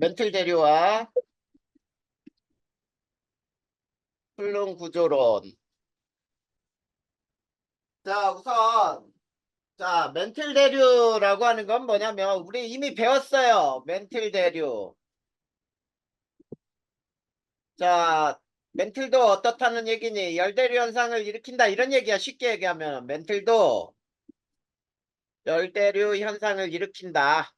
멘틀 대류와 플룸 구조론. 자, 우선 멘틀 대류라고 하는 건 뭐냐면 우리 이미 배웠어요. 멘틀 대류. 자, 멘틀도 어떻다는 얘기니? 열대류 현상을 일으킨다 이런 얘기야. 쉽게 얘기하면 멘틀도 열대류 현상을 일으킨다.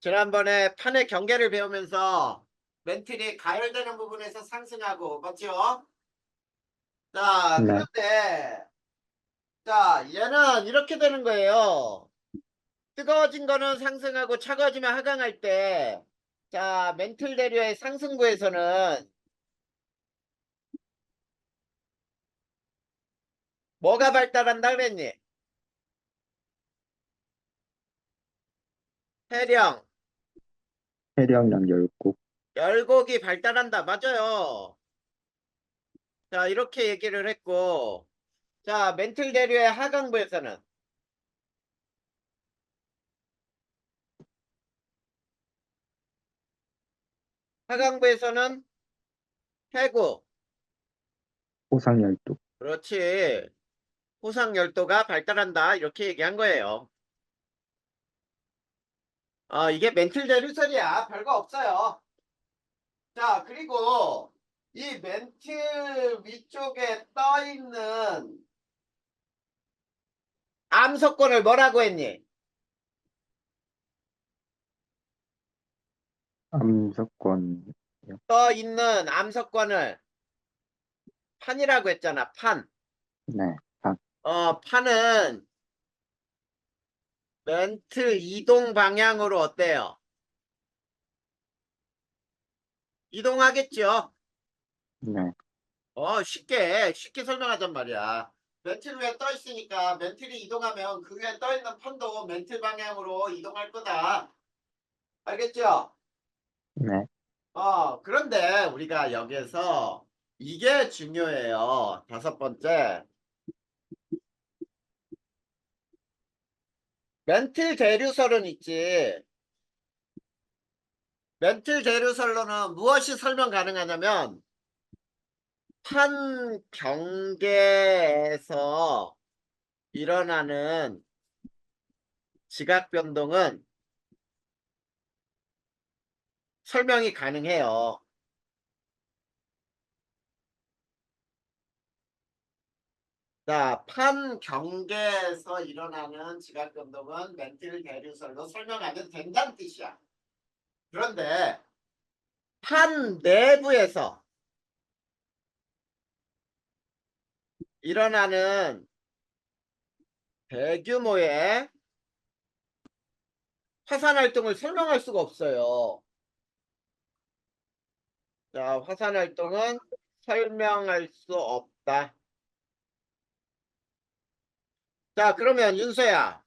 지난번에 판의 경계를 배우면서 멘틀이 가열되는 부분에서 상승하고 맞죠? 자, 네, 그런데 얘는 이렇게 되는 거예요. 뜨거워진 거는 상승하고 차가워지면 하강할 때, 멘틀 대류의 상승부에서는 뭐가 발달한다 그랬니? 해령, 해령량 열곡, 열곡이 발달한다. 맞아요. 자, 이렇게 얘기를 했고, 멘틀 대류의 하강부에서는 하강부에서는 해구, 호상열독, 그렇지. 호상열도가 발달한다. 이렇게 얘기한 거예요. 이게 멘틀 대류설이야. 별거 없어요. 자, 그리고 이 멘틀 위쪽에 떠 있는 암석권을 뭐라고 했니? 암석권, 떠 있는 암석권을 판이라고 했잖아. 판. 네, 박, 판은 멘틀 이동 방향으로 어때요? 이동하겠죠? 네, 쉽게 설명하잔 말이야. 멘틀 위에 떠 있으니까 멘틀이 이동하면 그 위에 떠 있는 판도 멘틀 방향으로 이동할 거다. 알겠죠? 네, 그런데 우리가 여기에서 이게 중요해요. 다섯 번째. 멘틀 대류설은 있지. 멘틀 대류설로는 무엇이 설명 가능하냐면 판 경계에서 일어나는 지각 변동은 설명이 가능해요. 판 경계에서 일어나는 지각 변동은 멘틀 대류설로 설명하면 된다는 뜻이야. 그런데 판 내부에서 일어나는 대규모의 화산 활동을 설명할 수가 없어요. 화산 활동은 설명할 수 없다. 그러면 윤서야,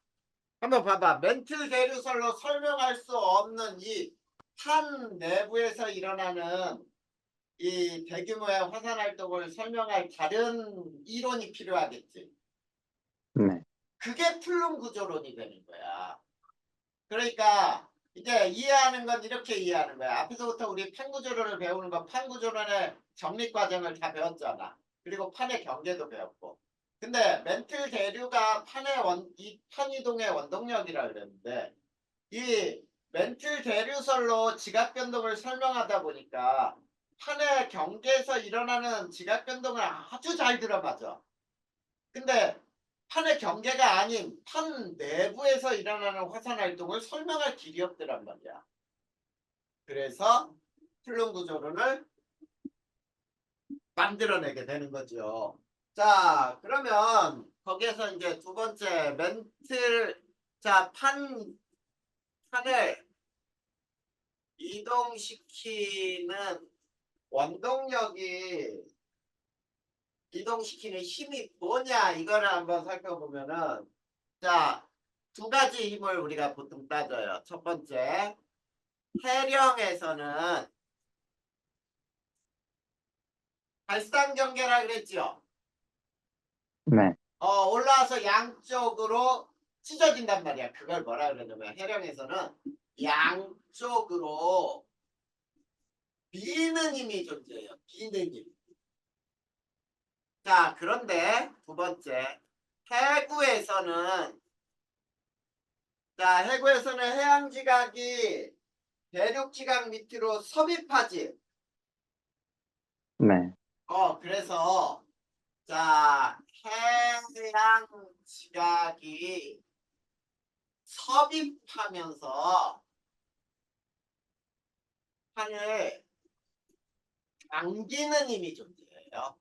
한번 봐봐. 멘틀 대류설로 설명할 수 없는 이 판 내부에서 일어나는 이 대규모의 화산 활동을 설명할 다른 이론이 필요하겠지. 네, 그게 플룸 구조론이 되는 거야. 그러니까 이제 이해하는 건 이렇게 이해하는 거야. 앞에서부터 우리 판구조론을 배우는 건 판구조론의 정립 과정을 다 배웠잖아. 그리고 판의 경계도 배웠고. 근데 멘틀 대류가 이 판이동의 원동력이라 그랬는데 이 멘틀 대류설로 지각 변동을 설명하다 보니까 판의 경계에서 일어나는 지각 변동을 아주 잘 들어맞아. 근데 판의 경계가 아닌 판 내부에서 일어나는 화산 활동을 설명할 길이 없더란 말이야. 그래서 플룸 구조론을 만들어내게 되는 거죠. 그러면 거기에서 이제 두 번째 멘틀 판을 이동시키는 원동력이 이동시키는 힘이 뭐냐 이거를 한번 살펴보면은 두 가지 힘을 우리가 보통 따져요. 첫 번째, 해령에서는 발상 경계라 그랬죠. 네, 올라와서 양쪽으로 찢어진단 말이야. 그걸 뭐라 그러냐면 해령에서는 양쪽으로 미는 힘이 존재해요. 미는 힘. 자, 그런데 두 번째 해구에서는 해양지각이 대륙지각 밑으로 섭입하지. 네. 그래서 자, 해양지각이 섭입하면서 판을 당기는 힘이 존재해요.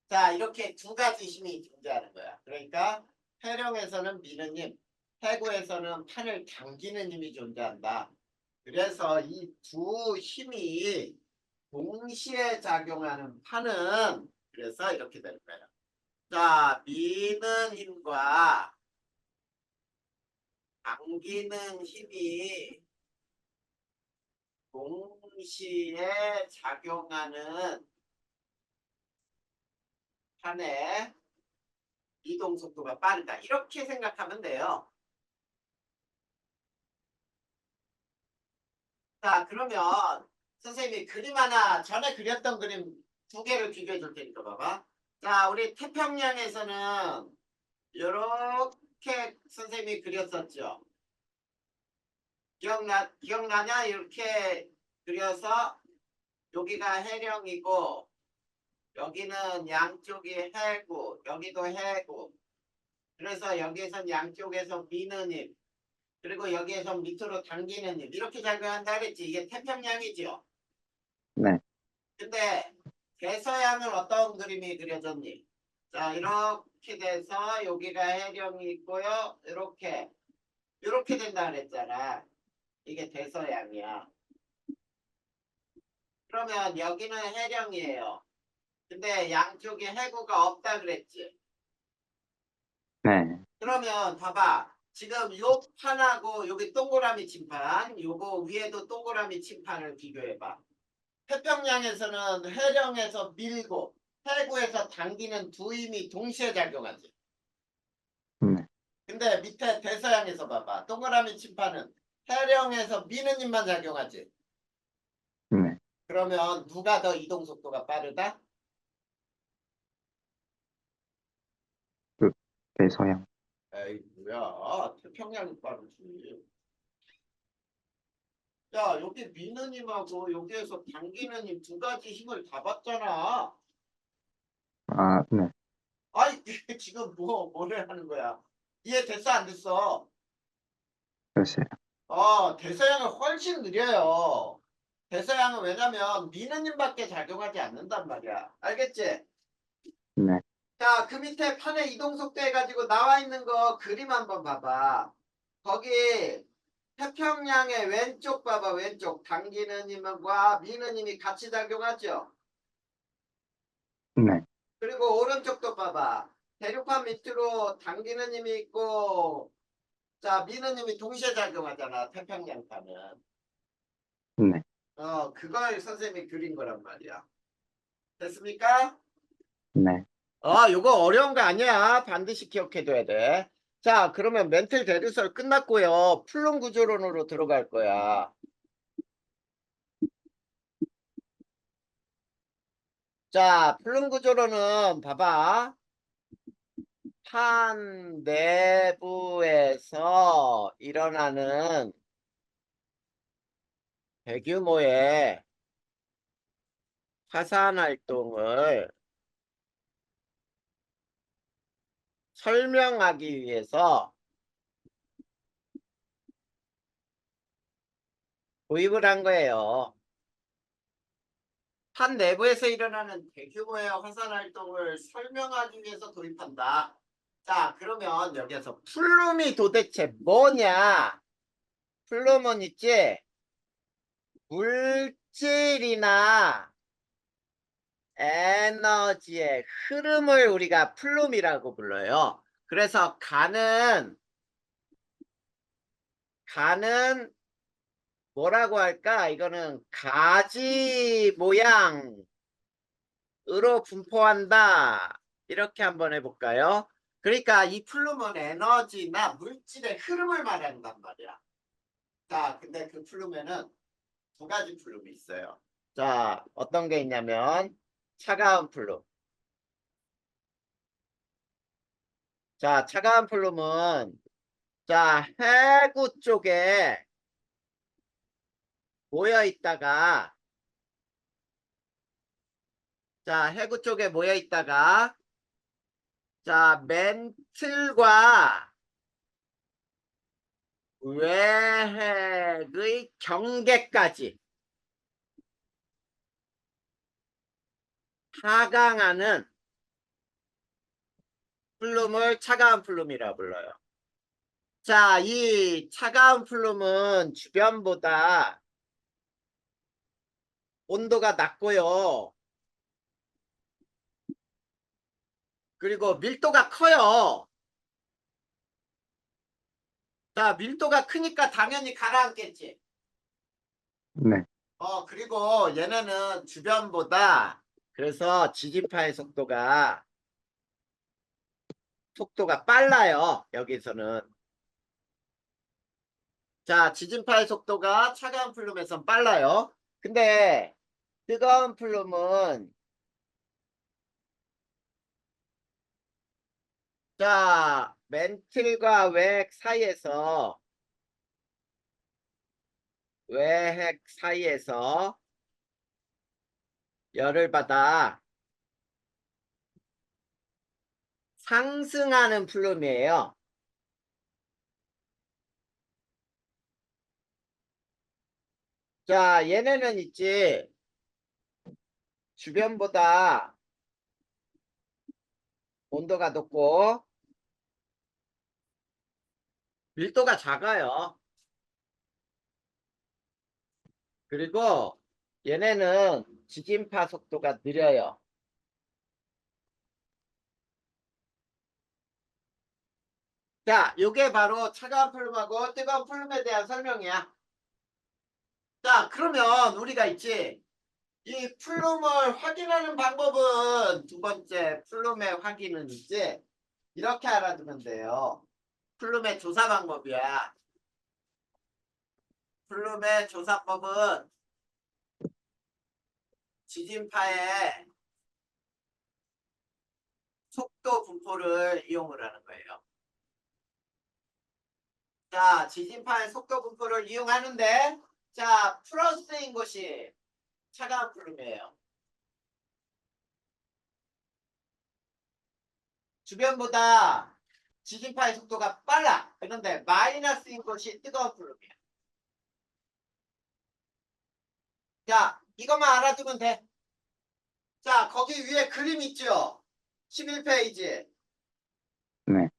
자, 이렇게 두 가지 힘이 존재하는 거야. 그러니까 해령에서는 미는 힘, 해구에서는 판을 당기는 힘이 존재한다. 그래서 이 두 힘이 동시에 작용하는 판은 그래서 이렇게 되는 거예요. 자, 미는 힘과 당기는 힘이 동시에 작용하는 판의 이동 속도가 빠르다. 이렇게 생각하면 돼요. 자, 그러면 선생님이 그림 하나 전에 그렸던 그림 두 개를 비교해 줄 테니까 봐봐. 자, 우리 태평양에서는 이렇게 선생님이 그렸었죠. 기억나냐? 이렇게 그려서 여기가 해령이고 여기는 양쪽이 해구, 여기도 해구. 그래서 여기에선 양쪽에서 미는 힘, 그리고 여기에서 밑으로 당기는 힘 이렇게 작용한다 그랬지. 이게 태평양이죠. 네. 근데 대서양은 어떤 그림이 그려졌니? 자, 이렇게 돼서 여기가 해령이 있고요. 이렇게 된다 그랬잖아. 이게 대서양이야. 그러면 여기는 해령이에요. 근데 양쪽에 해구가 없다 그랬지. 네. 그러면 봐봐. 지금 요 판하고 여기 동그라미 침판, 요거 위에도 동그라미 침판을 비교해봐. 태평양에서는 해령에서 밀고 해구에서 당기는 두 힘이 동시에 작용하지. 네. 근데 밑에 대서양에서 봐봐. 동그라미 침판은 해령에서 미는 힘만 작용하지. 네. 그러면 누가 더 이동 속도가 빠르다? 그, 대서양. 에이 뭐야. 태평양이 빠르지. 야, 여기 미는 힘하고 여기에서 당기는 힘 두 가지 힘을 다 받잖아. 아, 네. 아이, 이게 지금 뭐를 하는 거야? 이해됐어, 안 됐어? 글쎄요. 대서양은 훨씬 느려요. 대서양은 왜냐면 미는 힘밖에 작용하지 않는단 말이야. 알겠지? 네. 자, 그 밑에 판의 이동 속도 해가지고 나와 있는 거 그림 한번 봐봐. 거기 태평양의 왼쪽 봐봐, 왼쪽. 당기는 힘과 미는 힘이 같이 작용하죠? 네. 그리고 오른쪽도 봐봐. 대륙판 밑으로 당기는 힘이 있고, 자, 미는 힘이 동시에 작용하잖아, 태평양판은. 네. 그걸 선생님이 그린 거란 말이야. 됐습니까? 네. 요거 어려운 거 아니야. 반드시 기억해둬야 돼. 자, 그러면 멘틀 대류설 끝났고요. 플룸 구조론으로 들어갈 거야. 자, 플룸 구조론은 봐봐. 판 내부에서 일어나는 대규모의 화산 활동을 설명하기 위해서 도입을 한 거예요. 판 내부에서 일어나는 대규모의 화산 활동을 설명하기 위해서 도입한다. 자, 그러면 여기서 플룸이 도대체 뭐냐? 플룸은 있지? 물질이나 에너지의 흐름을 우리가 플룸이라고 불러요. 그래서 가는 뭐라고 할까? 이거는 가지 모양으로 분포한다. 이렇게 한번 해볼까요? 그러니까 이 플룸은 에너지나 물질의 흐름을 말한단 말이야. 자, 근데 그 플룸에는 두 가지 플룸이 있어요. 자, 어떤 게 있냐면 차가운 플룸. 자, 차가운 플룸은 자, 해구 쪽에 모여 있다가 자, 해구 쪽에 모여 있다가 자, 멘틀과 외핵의 경계까지 하강하는 플룸을 차가운 플룸이라 불러요. 자, 이 차가운 플룸은 주변보다 온도가 낮고요. 그리고 밀도가 커요. 자, 밀도가 크니까 당연히 가라앉겠지. 네. 그리고 얘네는 주변보다 그래서 지진파의 속도가 빨라요. 여기서는. 자, 지진파의 속도가 차가운 플룸에선 빨라요. 근데 뜨거운 플룸은 자, 멘틀과 외핵 사이에서 열을 받아 상승하는 플룸이에요. 자, 얘네는 있지. 주변보다 온도가 높고 밀도가 작아요. 그리고 얘네는 지진파 속도가 느려요. 자, 요게 바로 차가운 플룸하고 뜨거운 플룸에 대한 설명이야. 자, 그러면 우리가 있지. 이 플룸을 확인하는 방법은 두 번째 플룸의 확인은 이제 이렇게 알아두면 돼요. 플룸의 조사 방법이야. 플룸의 조사법은 지진파의 속도 분포를 이용을 하는 거예요. 자, 지진파의 속도 분포를 이용하는데 자, 플러스인 것이 차가운 플룸이에요. 주변보다 지진파의 속도가 빨라. 그런데 마이너스인 것이 뜨거운 플룸이야. 자, 이것만 알아두면 돼. 자, 거기 위에 그림 있죠? 11페이지. 네.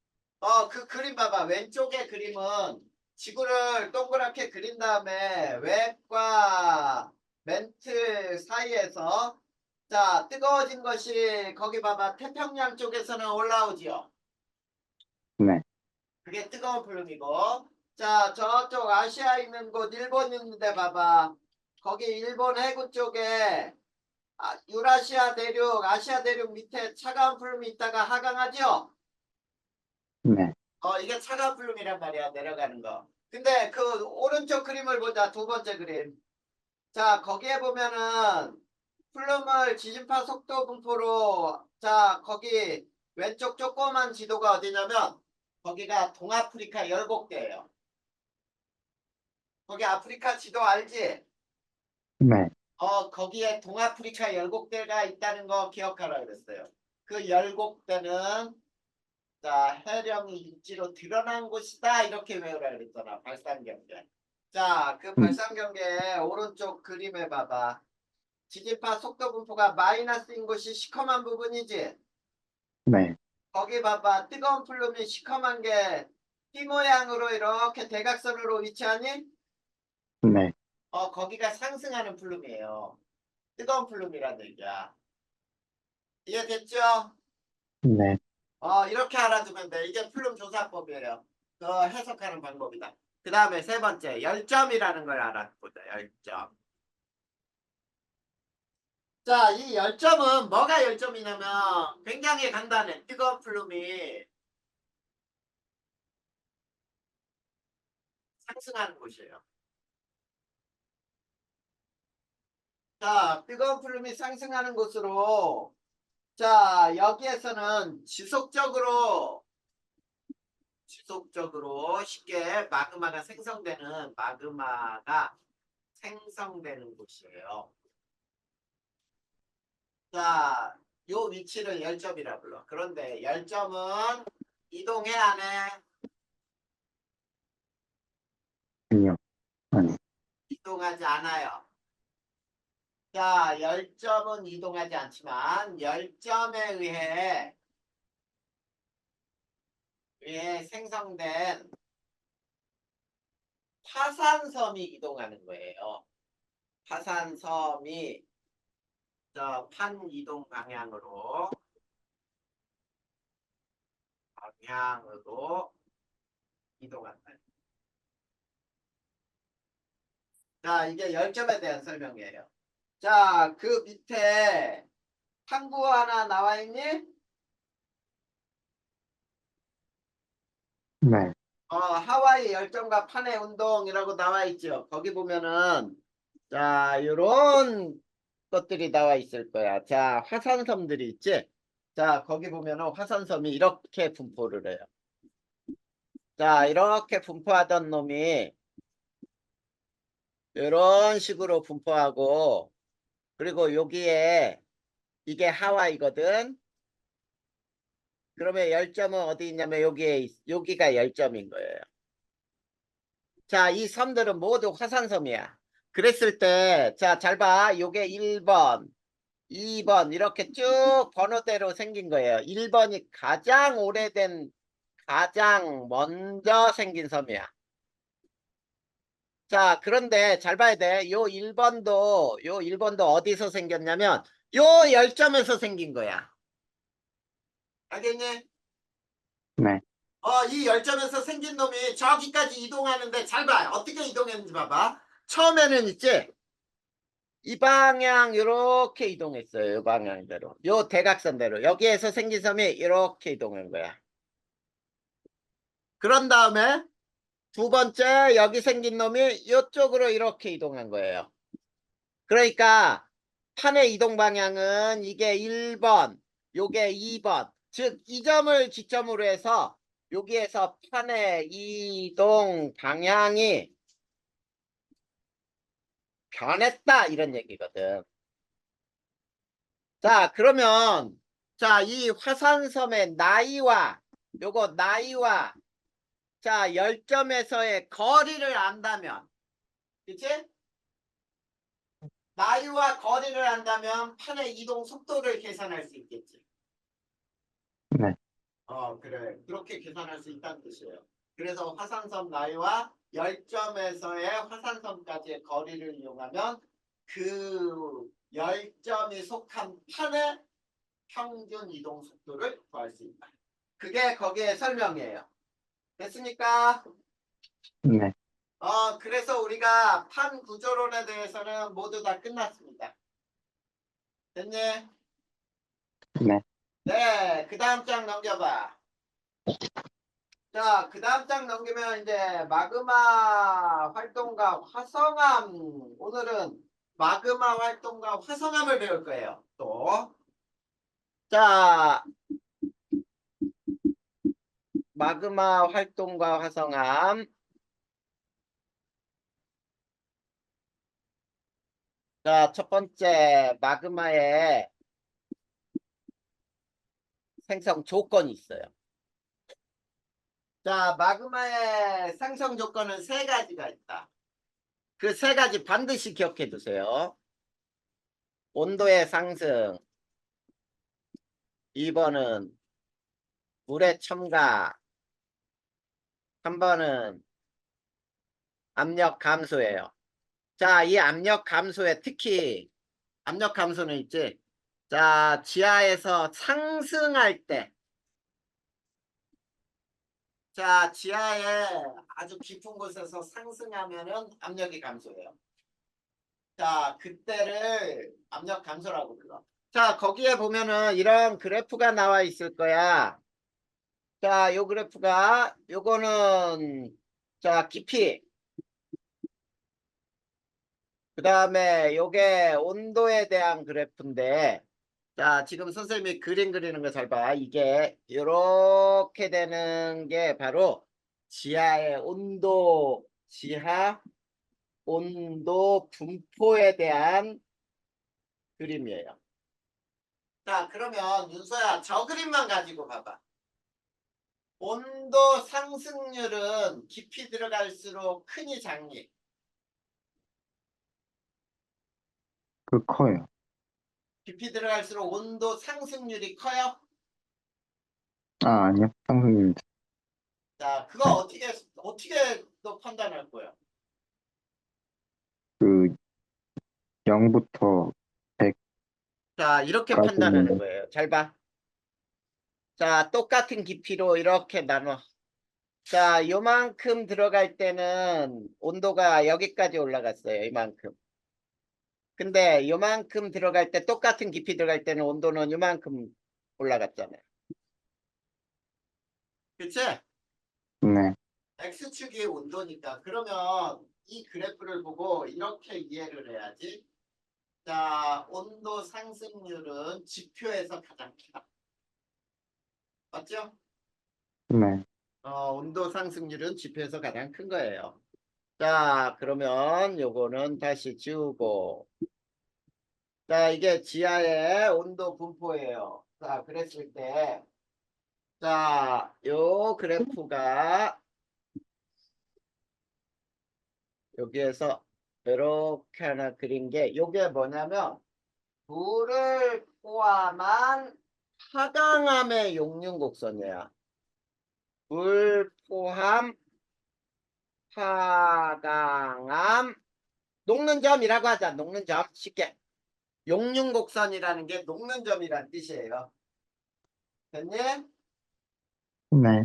그 그림 봐봐. 왼쪽의 그림은 지구를 동그랗게 그린 다음에 웹과 멘트 사이에서 자, 뜨거워진 것이 거기 봐봐. 태평양 쪽에서는 올라오지요. 네. 그게 뜨거운 플룸이고. 자, 저쪽 아시아 있는 곳 일본 있는데 봐봐. 거기 일본 해구 쪽에 유라시아 대륙, 아시아 대륙 밑에 차가운 플룸이 있다가 하강하죠? 네. 이게 차가운 플룸이란 말이야, 내려가는 거. 근데 그 오른쪽 그림을 보자, 두 번째 그림. 자, 거기에 보면은 플룸을 지진파 속도 분포로, 자, 거기 왼쪽 조그만 지도가 어디냐면, 거기가 동아프리카 열곡대예요. 거기 아프리카 지도 알지? 네. 거기에 동아프리카 열곡대가 있다는 거 기억하라 그랬어요. 그 열곡대는 자, 해령이 육지로 드러난 곳이다. 이렇게 외우라 그랬잖아. 발산경계. 자, 그 음, 발산경계 오른쪽 그림에 봐봐. 지진파 속도 분포가 마이너스인 곳이 시커먼 부분이지. 네. 거기 봐봐. 뜨거운 플룸이 시커먼 게 T 모양으로 이렇게 대각선으로 위치하니? 네. 거기가 상승하는 플룸이에요. 뜨거운 플룸이라는 얘기야. 이해됐죠? 네. 이렇게 알아두면 돼. 이게 플룸 조사법이에요. 그 해석하는 방법이다. 그 다음에 세 번째, 열점이라는 걸 알아보자. 열점. 자, 이 열점은 뭐가 열점이냐면 굉장히 간단해. 뜨거운 플룸이 상승하는 곳이에요. 자, 뜨거운 플룸이 상승하는 곳으로 자, 여기에서는 지속적으로 쉽게 마그마가 생성되는 곳이에요. 자, 요 위치를 열점이라 불러. 그런데 열점은 이동해 안 해? 아니요. 아니. 이동하지 않아요. 자, 열점은 이동하지 않지만 열점에 의해 생성된 화산섬이 이동하는 거예요. 화산섬이 저 판 이동 방향으로 이동한다. 자, 이게 열점에 대한 설명이에요. 자, 그 밑에 항구 하나 나와 있니? 네. 하와이 열점과 판의 운동이라고 나와 있죠. 거기 보면은 자, 요런 것들이 나와 있을 거야. 자, 화산섬들이 있지? 자, 거기 보면은 화산섬이 이렇게 분포를 해요. 자, 이렇게 분포하던 놈이 이런 식으로 분포하고, 그리고 여기에 이게 하와이거든. 그러면 열점은 어디 있냐면 여기가 열점인 거예요. 자, 이 섬들은 모두 화산섬이야. 그랬을 때, 자, 잘 봐. 요게 1번, 2번 이렇게 쭉 번호대로 생긴 거예요. 1번이 가장 먼저 생긴 섬이야. 자, 그런데 잘 봐야 돼. 요 1번도 어디서 생겼냐면 요 열점에서 생긴 거야. 알겠니? 네. 이 열점에서 생긴 놈이 저기까지 이동하는데 잘 봐. 어떻게 이동했는지 봐봐. 처음에는 있지? 이 방향 이렇게 이동했어요. 이 방향대로. 요 대각선대로. 여기에서 생긴 섬이 이렇게 이동한 거야. 그런 다음에 두 번째 여기 생긴 놈이 이쪽으로 이렇게 이동한 거예요. 그러니까 판의 이동 방향은 이게 1번, 요게 2번. 즉, 이 점을 지점으로 해서 여기에서 판의 이동 방향이 변했다 이런 얘기거든. 자, 그러면 자, 이 화산섬의 나이와 자, 열점에서의 거리를 안다면, 그치? 나이와 거리를 안다면 판의 이동 속도를 계산할 수 있겠지. 네. 그래. 그렇게 계산할 수 있다는 뜻이에요. 그래서 화산섬 나이와 열점에서의 화산섬까지의 거리를 이용하면 그 열점이 속한 판의 평균 이동 속도를 구할 수 있다. 그게 거기에 설명이에요. 됐습니까? 네. 그래서 우리가 판 구조론에 대해서는 모두 다 끝났습니다. 됐니? 네. 네, 그 다음 장 넘겨봐. 자, 그 다음 장 넘기면 이제 마그마 활동과 화성암. 오늘은 마그마 활동과 화성암을 배울 거예요. 또. 자, 마그마 활동과 화성암. 자, 첫 번째 마그마의 생성 조건이 있어요. 자, 마그마의 생성 조건은 세 가지가 있다. 그 세 가지 반드시 기억해 두세요. 온도의 상승, 2번은 물의 첨가, 3번은 압력 감소예요. 자, 이 압력 감소에 특히 압력 감소는 있지. 자, 지하에서 상승할 때, 자, 지하에 아주 깊은 곳에서 상승하면은 압력이 감소해요. 자, 그때를 압력 감소라고 불러. 자, 거기에 보면은 이런 그래프가 나와 있을 거야. 자, 요 그래프가 요거는 자, 깊이 그 다음에 요게 온도에 대한 그래프인데, 자, 지금 선생님이 그림 그리는 거 잘 봐. 이게 이렇게 되는 게 바로 지하의 온도, 지하 온도 분포에 대한 그림이에요. 자, 그러면 윤서야, 저 그림만 가지고 봐봐. 온도 상승률은 깊이 들어갈수록 크니 작니? 커요. 깊이 들어갈수록 온도 상승률이 커요? 아니요. 상승률입니다. 자, 그거 네. 어떻게 너 판단할 거야? 그 0부터 자, 이렇게 100까지 판단하는 있는데, 거예요. 잘 봐. 자, 똑같은 깊이로 이렇게 나눠. 자, 요만큼 들어갈 때는 온도가 여기까지 올라갔어요. 이만큼. 근데 요만큼 들어갈 때 똑같은 깊이 들어갈 때는 온도는 요만큼 올라갔잖아요. 그치? 네. X축이 온도니까. 그러면 이 그래프를 보고 이렇게 이해를 해야지. 자, 온도 상승률은 지표에서 가장 크다. 맞죠? 네. 온도 상승률은 지표에서 가장 큰 거예요. 자, 그러면 요거는 다시 지우고. 자, 이게 지하의 온도 분포예요. 자, 그랬을 때, 자, 요 그래프가 여기에서 이렇게 하나 그린 게, 요게 뭐냐면, 물을 포함한 하강암의 용융 곡선이야. 물 포함 하강암 녹는 점이라고 하자. 녹는 점 쉽게. 용융 곡선이라는 게 녹는 점이란 뜻이에요. 됐니? 네.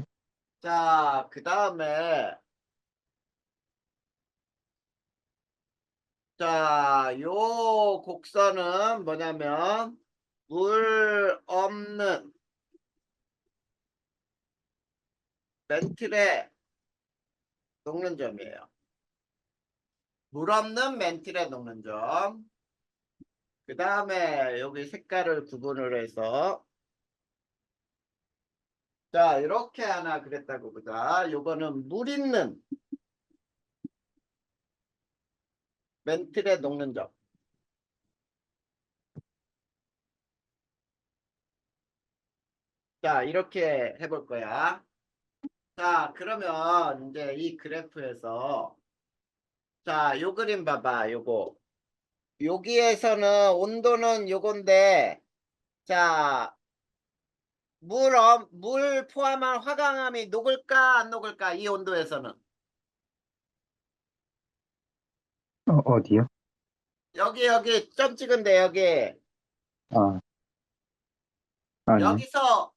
자, 그 다음에 자, 요 곡선은 뭐냐면 물 없는 멘틀의 녹는 점이에요. 물 없는 멘틀의 녹는 점. 그 다음에 여기 색깔을 구분을 해서 자, 이렇게 하나 그랬다고 보자. 요거는 물 있는 멘틀의 녹는 점. 자, 이렇게 해볼 거야. 자, 그러면 이제 이 그래프에서 자, 요 그림 봐봐. 요거. 여기에서는 온도는 요건데 자, 물 포함한 화강암이 녹을까 안 녹을까 이 온도에서는 어디요? 여기 점 찍은데 여기 아, 아니요. 여기서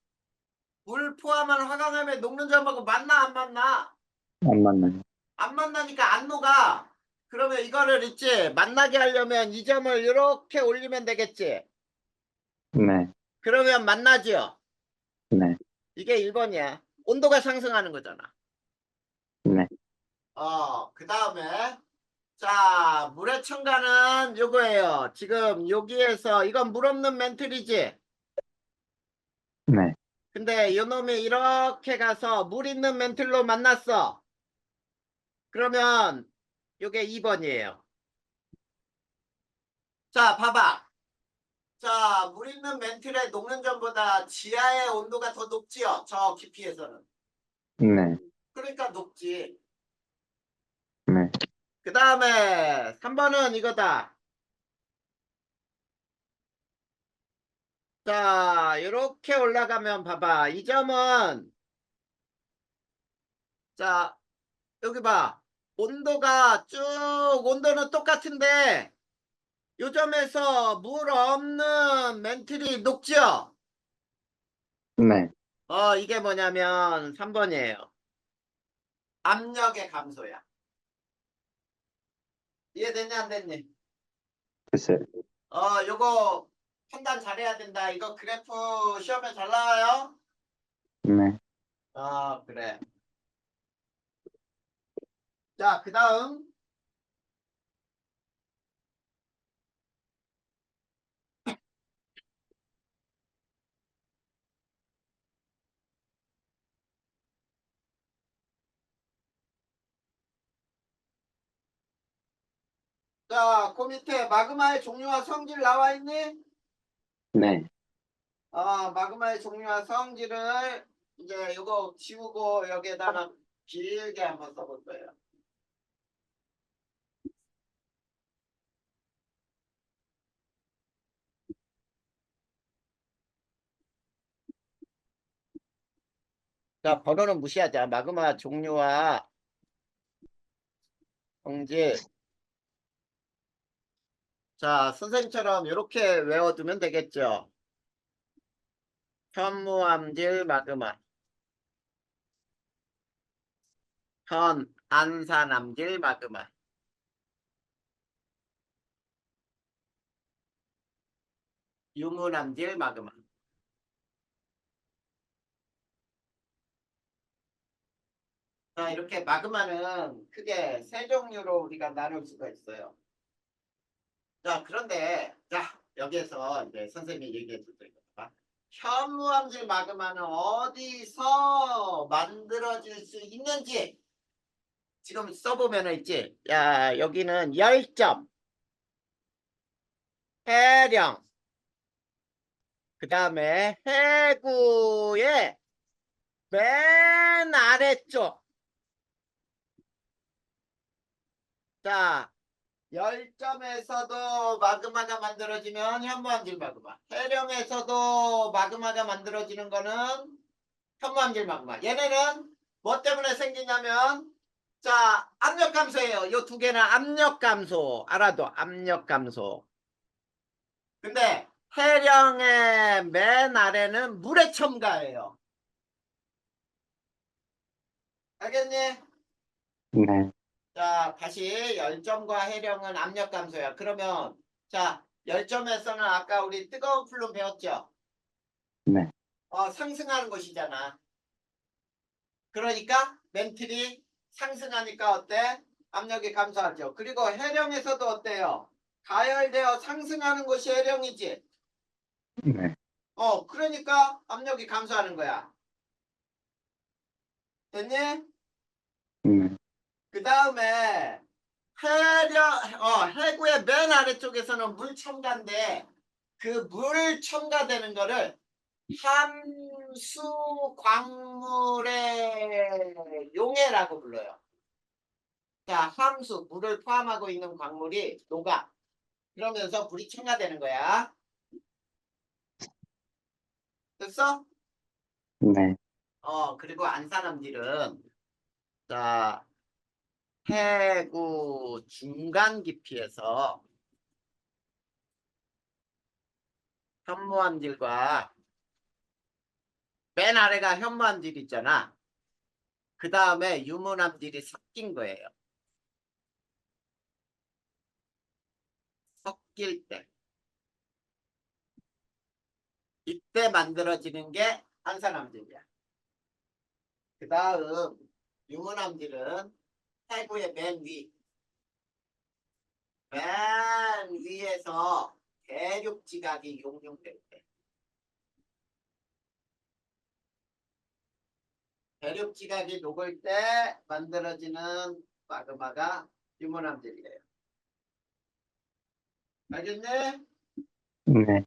물 포함한 화강암의 녹는 점하고 맞나 안 맞나? 안 만나요. 안 만나니까 안 녹아. 그러면 이거를 있지 만나게 하려면 이 점을 이렇게 올리면 되겠지. 네. 그러면 만나죠. 네. 이게 1번이야. 온도가 상승하는 거잖아. 네. 그 다음에 자, 물의 첨가는 요거예요. 지금 여기에서 이건 물 없는 멘틀이지. 네. 근데 요 놈이 이렇게 가서 물 있는 멘틀로 만났어. 그러면 요게 2번이에요. 자, 봐봐. 자, 물 있는 멘틀의 녹는 점보다 지하의 온도가 더 높지요. 저 깊이에서는. 네. 그러니까 높지. 네. 그 다음에 3번은 이거다. 자, 이렇게 올라가면 봐봐. 이 점은 자, 여기 봐. 온도가 쭉 온도는 똑같은데 요 점에서 물 없는 멘틀이 녹죠? 네. 이게 뭐냐면 3번이에요. 압력의 감소야. 이해됐냐 안 됐니? 글쎄. 요거 판단 잘해야 된다. 이거 그래프 시험에 잘 나와요? 네. 그래. 자, 그 다음 자, 그 밑에 마그마의 종류와 성질 나와 있니? 네. 마그마의 종류와 성질을 이제 이거 지우고 여기에다가 길게 한번 써볼 거예요. 자, 번호는 무시하자. 마그마 종류와 성질. 자, 선생님처럼 이렇게 외워두면 되겠죠. 현무암질 마그마, 안산암질 마그마. 유문암질 마그마. 자, 이렇게 마그마는 크게 세 종류로 우리가 나눌 수가 있어요. 자, 그런데, 자, 여기에서 이제 선생님이 얘기해 줄 거예요. 현무암질 마그마는 어디서 만들어질 수 있는지 지금 써보면 있지. 야, 여기는 열점, 해령, 그 다음에 해구의 맨 아래쪽. 자, 열점에서도 마그마가 만들어지면 현무암질 마그마. 해령에서도 마그마가 만들어지는 거는 현무암질 마그마. 얘네는 뭐 때문에 생기냐면 자, 압력 감소예요. 이 두 개는 압력 감소. 알아도 압력 감소. 근데 해령의 맨 아래는 물의 첨가예요. 알겠니? 네. 자, 다시 열점과 해령은 압력 감소야. 그러면 자, 열점에서는 아까 우리 뜨거운 풀로 배웠죠? 네. 상승하는 것이잖아. 그러니까 멘틀이 상승하니까 어때? 압력이 감소하죠. 그리고 해령에서도 어때요? 가열되어 상승하는 것이 해령이지. 네. 그러니까 압력이 감소하는 거야. 됐니? 네. 그 다음에 해구의 맨 아래쪽에서는 물 첨가인데 그 물 첨가되는 거를 함수 광물의 용해라고 불러요. 자, 함수, 물을 포함하고 있는 광물이 녹아. 그러면서 물이 첨가되는 거야. 됐어? 네. 그리고 안산암질은 자, 해구 중간 깊이에서 현무암질과 맨 아래가 현무암질 있잖아. 그 다음에 유문암질이 섞인 거예요. 섞일 때. 이때 만들어지는 게 안산암질이야. 그 다음 유문암질은 해구의 맨 위. 맨 위에서 대륙지각이 용융될 때. 대륙지각이 녹을 때 만들어지는 마그마가 유문암질이에요. 알겠네? 네.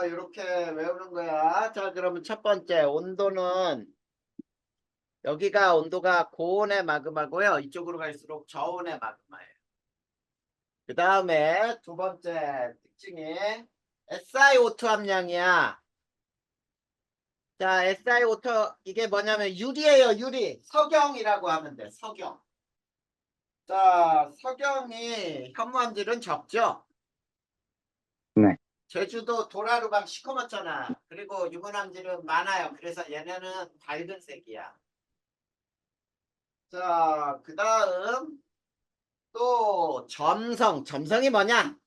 이렇게 외우는 거야. 자, 그러면 첫 번째 온도는 여기가 온도가 고온의 마그마고요. 이쪽으로 갈수록 저온의 마그마예요. 그 다음에 두 번째 특징이 SiO2 함량이야. 자, SiO2 이게 뭐냐면 유리예요, 유리. 석영이라고 하면 돼, 석영. 자, 석영이 현무암질은 적죠. 네. 제주도 도라루방 시커멓잖아. 그리고 유문암질은 많아요. 그래서 얘네는 밝은 색이야. 자, 그 다음 또 점성이 뭐냐?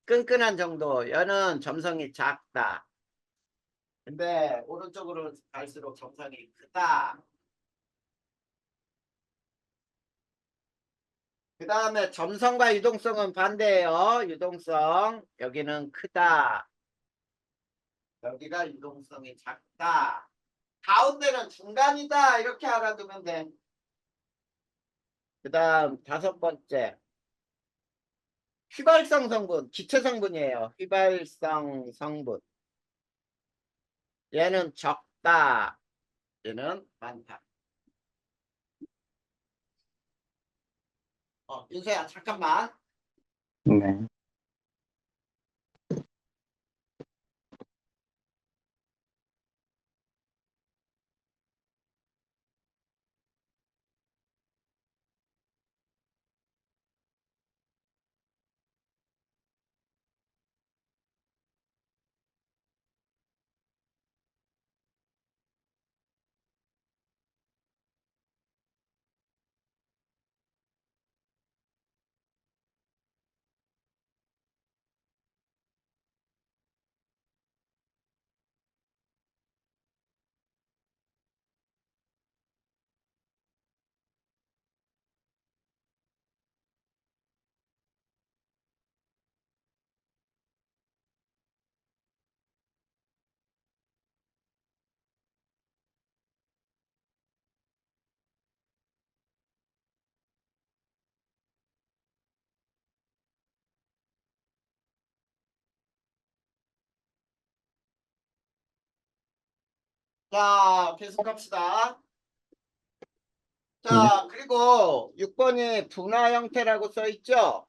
끈끈한 정도. 얘는 점성이 작다. 근데 오른쪽으로 갈수록 점성이 크다. 그 다음에 점성과 유동성은 반대예요. 유동성 여기는 크다. 여기가 유동성이 작다. 가운데는 중간이다. 이렇게 알아두면 돼. 그 다음 다섯 번째. 휘발성 성분, 기체 성분이에요. 휘발성 성분. 얘는 적다. 얘는 많다. 윤서야, 잠깐만. 네. 자, 계속 합시다. 네. 자, 그리고 6번이 분화 형태라고 써 있죠?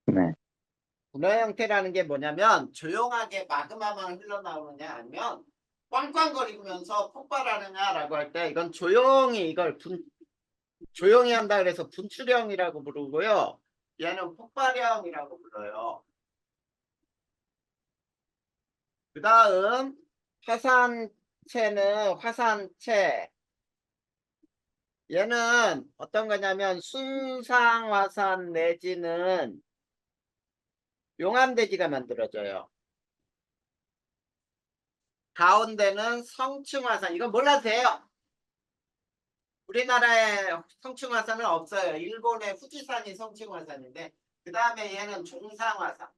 네. 분화 형태라는 게 뭐냐면 조용하게 마그마만 흘러나오느냐 아니면 꽝꽝거리면서 폭발하느냐라고 할 때 이건 조용히 이걸 조용히 한다 그래서 분출형이라고 부르고요. 얘는 폭발형이라고 불러요. 그 다음 화산체는 화산체. 얘는 어떤 거냐면 순상화산 내지는 용암대지가 만들어져요. 가운데는 성층화산. 이건 몰라도 돼요. 우리나라에 성층화산은 없어요. 일본의 후지산이 성층화산인데 그 다음에 얘는 종상화산.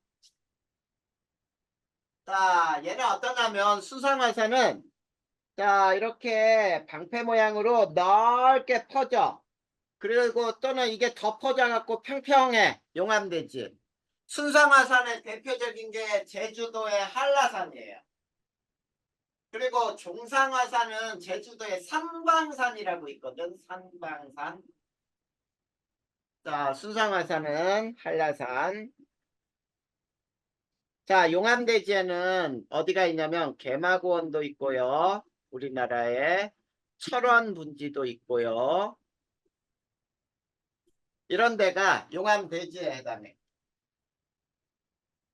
자, 얘는 어떠냐면 수상화산은 자 이렇게 방패 모양으로 넓게 퍼져. 그리고 또는 이게 더 퍼져갖고 평평해. 용암대지. 순상화산의 대표적인 게 제주도의 한라산이에요. 그리고 종상화산은 제주도의 삼방산이라고 있거든. 삼방산. 자, 순상화산은 한라산. 자, 용암대지에는 어디가 있냐면 개마고원도 있고요. 우리나라에 철원분지도 있고요. 이런 데가 용암대지에 해당해.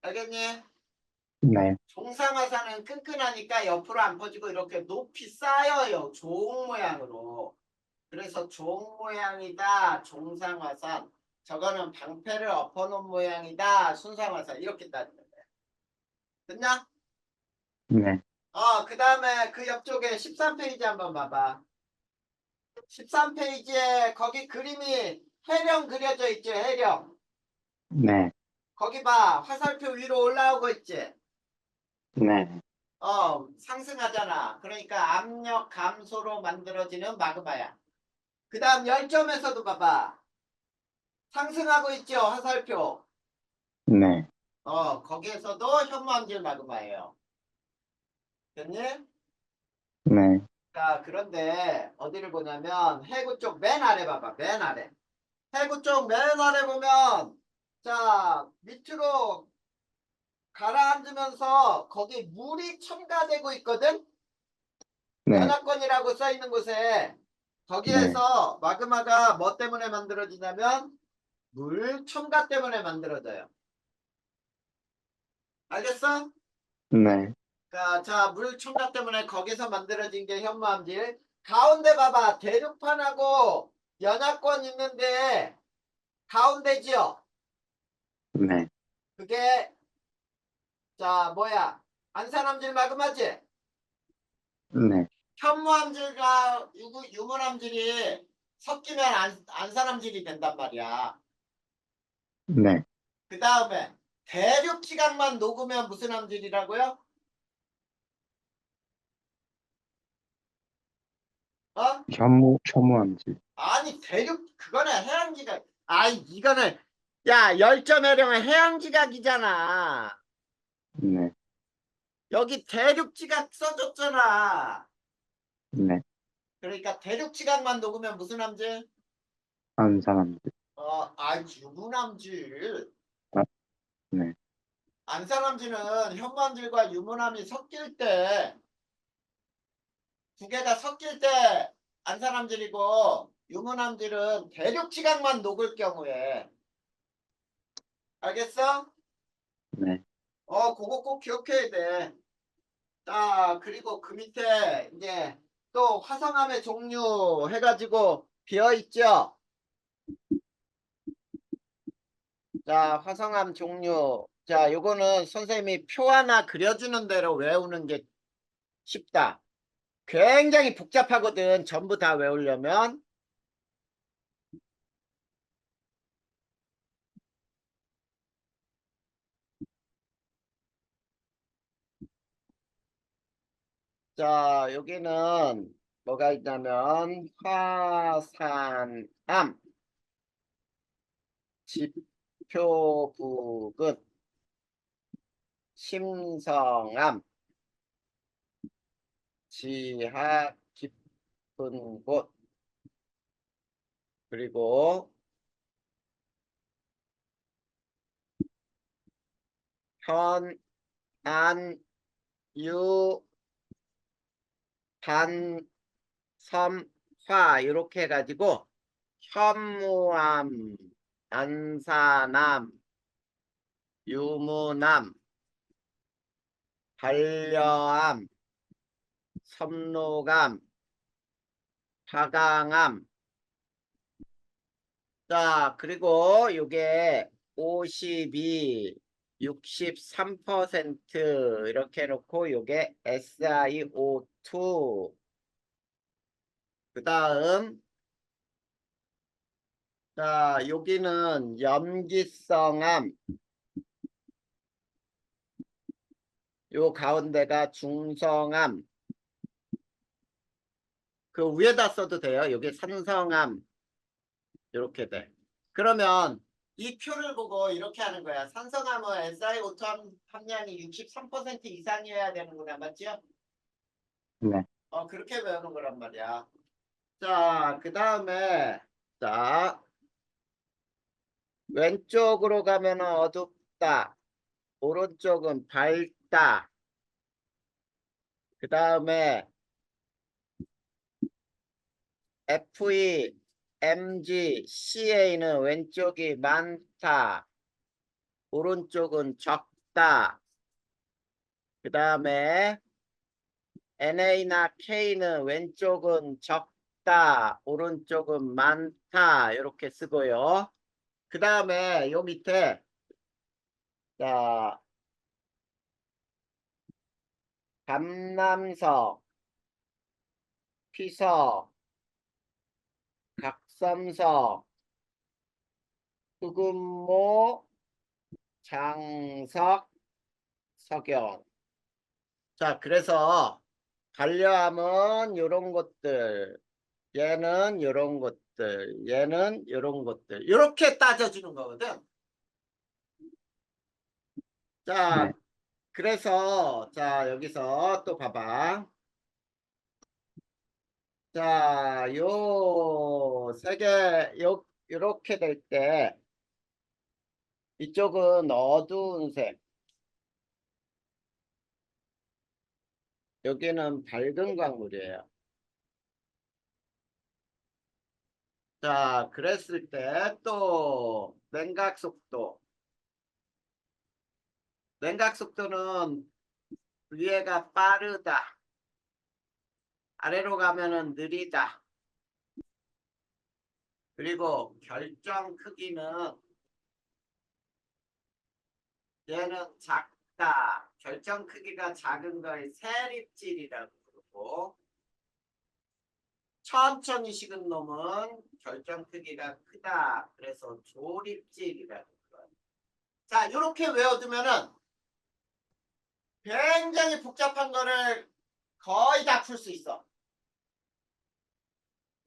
알겠니? 네. 종상화산은 끈끈하니까 옆으로 안 퍼지고 이렇게 높이 쌓여요. 종 모양으로. 그래서 종 모양이다. 종상화산. 저거는 방패를 엎어놓은 모양이다. 순상화산. 이렇게 따지면 돼. 됐냐? 네. 그 다음에 그 옆쪽에 13페이지 한번 봐봐. 13페이지에 거기 그림이 해령 그려져 있지, 해령. 네. 거기 봐. 화살표 위로 올라오고 있지. 네. 상승하잖아. 그러니까 압력 감소로 만들어지는 마그마야. 그 다음 열점에서도 봐봐. 상승하고 있죠, 화살표. 네. 거기에서도 현무암질 마그마예요. 됐니? 네. 자, 그런데 어디를 보냐면 해구 쪽 맨 아래 봐봐. 맨 아래. 해구 쪽 맨 아래 보면 자, 밑으로 가라앉으면서 거기 물이 첨가되고 있거든. 네. 연합권이라고 써 있는 곳에 네. 거기에서 마그마가 뭐 때문에 만들어지냐면 물 첨가 때문에 만들어져요. 알겠어? 네. 자, 물 첨가 때문에 거기서 만들어진 게 현무암질. 가운데 봐봐. 대륙판하고 연합권 있는데 가운데지요. 네. 그게 자 뭐야? 안산암질 마그마지? 네. 현무암질과 유물암질이 섞이면 안산암질이 된단 말이야. 네. 그 다음에 대륙지각만 녹으면 무슨 암질이라고요? 어? 혐오함지. 아니 대륙 그거는 해양지각. 아이 이거는 야 열점해령은 해양지각이잖아. 네, 여기 대륙지각 써줬잖아. 네. 그러니까 대륙지각만 녹으면 무슨 함질? 한 사람들. 유문함질. 아, 네, 안산함질은 현무함질과 유문함이 섞일 때 두 개가 섞일 때 안산함질이고 유문함질은 대륙지각만 녹을 경우에 알겠어? 네, 그거 꼭 기억해야 돼. 자, 그리고 그 밑에 이제 또 화성암의 종류 해가지고 비어 있죠? 자, 화성암 종류. 자, 요거는 선생님이 표 하나 그려주는 대로 외우는 게 쉽다. 굉장히 복잡하거든. 전부 다 외우려면. 자, 여기는 뭐가 있냐면 화산암, 지표부근, 심성암, 지하 깊은 곳, 그리고 현, 안, 유, 반, 섬, 화 이렇게 해가지고 현무암, 안산암, 유무암, 반려암, 섬록암, 화강암. 자, 그리고 요게 52, 63% 이렇게 해놓고 요게 SiO2. 그 다음 자, 여기는 염기성암, 요 가운데가 중성암, 그 위에다 써도 돼요. 여기 산성암, 이렇게 돼. 그러면 이 표를 보고 이렇게 하는 거야. 산성암은 SiO2 함량이 63% 이상이어야 되는구나, 맞죠? 네, 그렇게 배우는 거란 말이야. 자, 그 다음에, 자, 왼쪽으로 가면 어둡다. 오른쪽은 밝다. 그 다음에 FE, MG, CA는 왼쪽이 많다. 오른쪽은 적다. 그 다음에 NA나 K는 왼쪽은 적다. 오른쪽은 많다. 이렇게 쓰고요. 그 다음에 요 밑에 자 감남석, 피석, 각섬석, 흑음모, 장석, 석연. 자, 그래서 반려함은 요런 것들, 얘는 요런 것들, 얘는 요런 것들. 이렇게 따져주는 거거든. 네, 자, 그래서 자, 여기서 또 봐봐. 자, 요 세 개, 요렇게 될 때 이쪽은 어두운 색, 여기는 밝은 광물이에요. 자, 그랬을 때 또 냉각 속도. 냉각 속도는 위에가 빠르다. 아래로 가면은 느리다. 그리고 결정 크기는 얘는 작다. 결정 크기가 작은 걸 세립질이라고 부르고 천천히 식은 놈은 결정 크기가 크다. 그래서 조립질이라고 불러요. 자, 이렇게 외워두면은 굉장히 복잡한 거를 거의 다 풀 수 있어.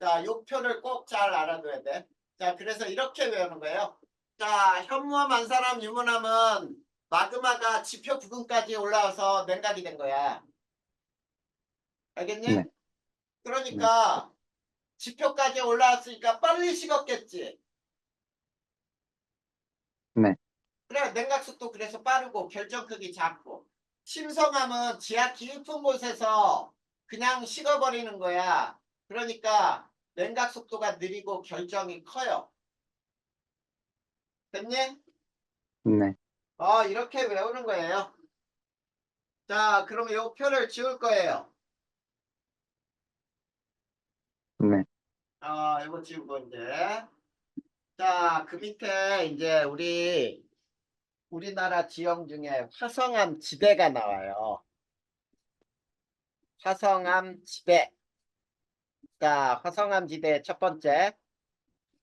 자, 요 표를 꼭 잘 알아둬야 돼. 자, 그래서 이렇게 외우는 거예요. 자, 현무암, 안산암, 유문암은 마그마가 지표 부근까지 올라와서 냉각이 된 거야. 알겠니? 네. 네. 그러니까 지표까지 올라왔으니까 빨리 식었겠지. 네. 그래, 냉각 속도 그래서 빠르고 결정 크기 작고. 침성암은 지하 깊은 곳에서 그냥 식어버리는 거야. 그러니까 냉각 속도가 느리고 결정이 커요. 됐니? 네. 이렇게 외우는 거예요. 자, 그럼 요 표를 지울 거예요. 네. 이거 지우고 이제. 자, 그 밑에 이제 우리나라 지형 중에 화성암 지대가 나와요. 화성암 지대. 자, 화성암 지대 첫 번째.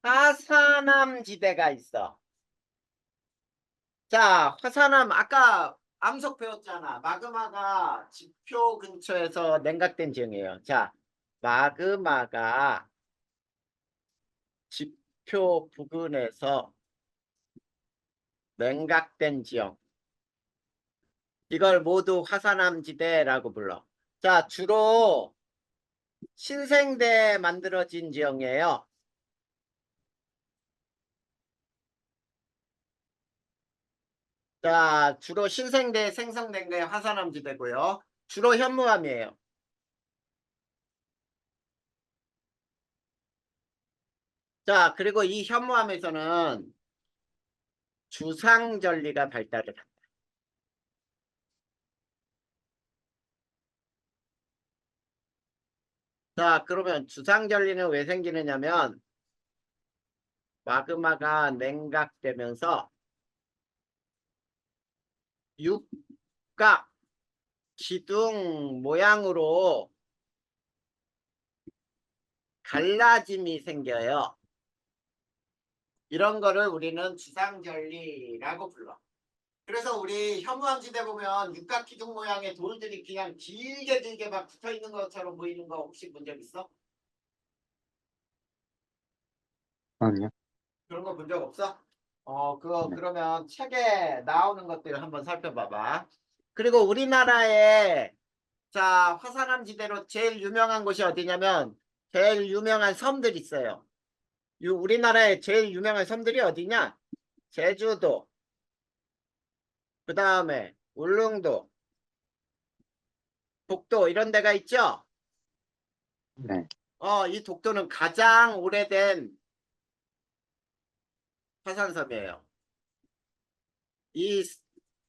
화산암 지대가 있어. 자, 화산암 아까 암석 배웠잖아. 마그마가 지표 근처에서 냉각된 지형이에요. 자, 마그마가 지표 부근에서 냉각된 지형. 이걸 모두 화산암 지대라고 불러. 자, 주로 신생대에 만들어진 지형이에요. 자, 주로 신생대에 생성된 게 화산암 지대고요. 주로 현무암이에요. 자, 그리고 이 현무암에서는 주상절리가 발달을 한다. 자, 그러면 주상절리는 왜 생기느냐면 마그마가 냉각되면서 육각 기둥 모양으로 갈라짐이 생겨요. 이런 거를 우리는 주상절리라고 불러. 그래서 우리 현무암지대 보면 육각기둥 모양의 돌들이 그냥 길게 길게 막 붙어 있는 것처럼 보이는 거 혹시 본 적 있어? 아니요. 그런 거 본 적 없어? 그거 네. 그러면 책에 나오는 것들 한번 살펴봐봐. 그리고 우리나라에 자, 화산암 지대로 제일 유명한 곳이 어디냐면 제일 유명한 섬들 있어요. 우리나라에 제일 유명한 섬들이 어디냐? 제주도, 그 다음에 울릉도, 독도 이런 데가 있죠? 네. 이 독도는 가장 오래된 화산섬이에요. 이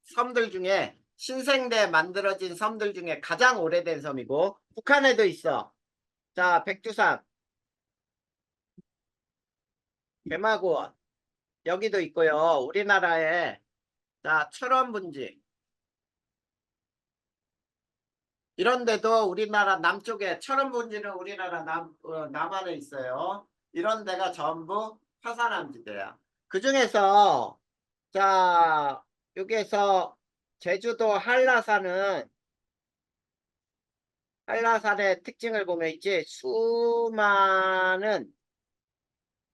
섬들 중에 신생대 만들어진 섬들 중에 가장 오래된 섬이고 북한에도 있어. 자, 백두산, 대마고원 여기도 있고요. 우리나라에 자, 철원분지 이런 데도 우리나라 남쪽에 철원분지는 우리나라 남한에 있어요. 이런 데가 전부 화산암지대야. 그 중에서 자, 여기에서 제주도 한라산의 특징을 보면 있지 수많은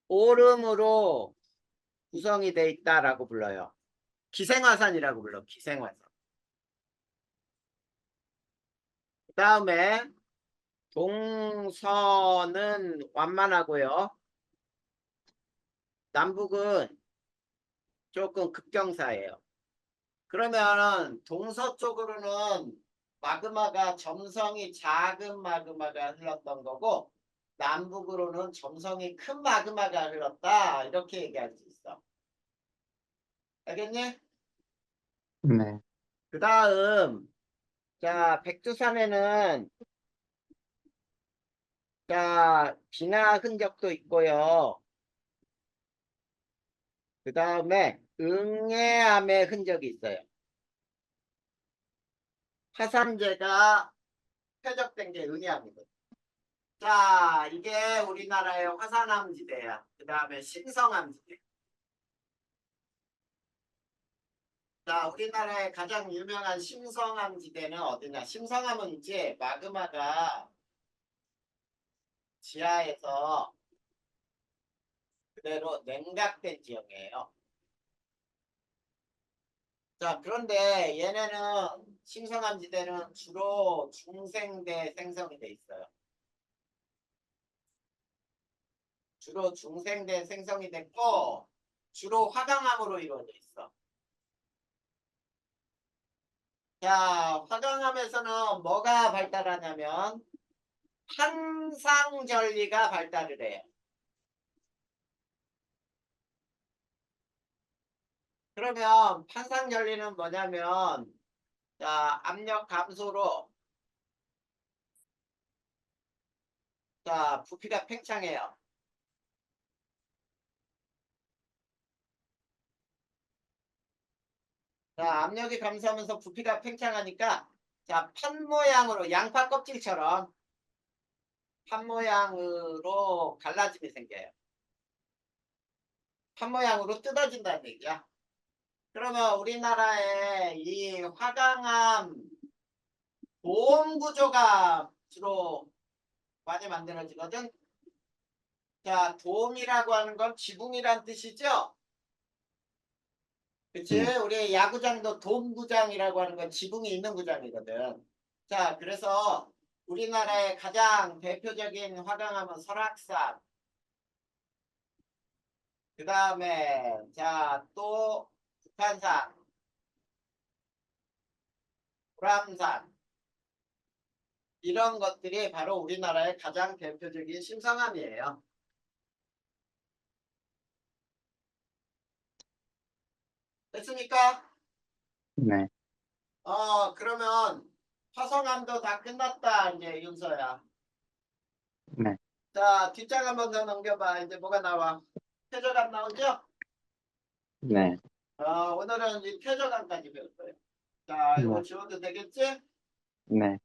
오름으로 구성이 돼 있다라고 불러요. 기생화산이라고 불러. 기생화산. 그 다음에 동서는 완만하고요. 남북은 조금 급경사예요. 그러면 동서쪽으로는 마그마가 점성이 작은 마그마가 흘렀던 거고 남북으로는 점성이 큰 마그마가 흘렀다. 이렇게 얘기할 수 있어. 알겠니? 네. 그 다음 자, 백두산에는 자, 진화 흔적도 있고요. 그 다음에 응애암의 흔적이 있어요. 화산재가 퇴적된 게 응애암이거든요. 자, 이게 우리나라의 화산암지대야. 그 다음에 신성암지대. 자, 우리나라의 가장 유명한 심성암지대는 어디냐? 심성암은 이제 마그마가 지하에서 그대로 냉각된 지형이에요. 자, 그런데 얘네는 신성암지대는 주로 중생대 생성이 돼 있어요. 주로 중생대 생성이 됐고 주로 화강암으로 이루어져 있어. 자, 화강암에서는 뭐가 발달하냐면 판상전리가 발달을 해요. 그러면 판상전리는 뭐냐면 자, 압력 감소로 자, 부피가 팽창해요. 자, 압력이 감소하면서 부피가 팽창하니까 자, 판 모양으로 양파 껍질처럼 판 모양으로 갈라짐이 생겨요. 판 모양으로 뜯어진다는 얘기야. 그러면 우리나라의 이 화강암 도움 구조가 주로 많이 만들어지거든. 자, 도움이라고 하는 건 지붕이란 뜻이죠. 그치? 네. 우리 야구장도 돔구장이라고 하는 건 지붕이 있는 구장이거든. 자, 그래서 우리나라의 가장 대표적인 화강암은 설악산. 그 다음에 자, 또 북한산, 불암산 이런 것들이 바로 우리나라의 가장 대표적인 신성암이에요. 됐습니까? 네. 그러면 화성암도 다 끝났다 이제 윤서야. 네. 자, 뒷장 한번 더 넘겨봐. 이제 뭐가 나와? 표적암 나오죠? 네. 오늘은 이 표적암까지 배울 거예요. 자, 이거 네. 지워도 되겠지? 네.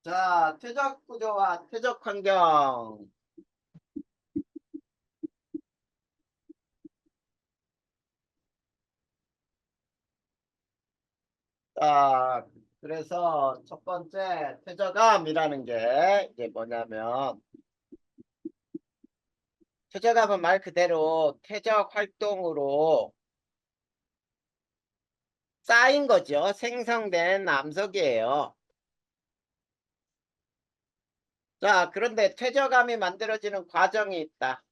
자, 퇴적 구조와 퇴적 환경. 자, 그래서 첫 번째 퇴적암이라는 게 이제 뭐냐면 퇴적암은 말 그대로 퇴적 활동으로 쌓인 거죠. 생성된 암석이에요. 자, 그런데 퇴적암이 만들어지는 과정이 있다.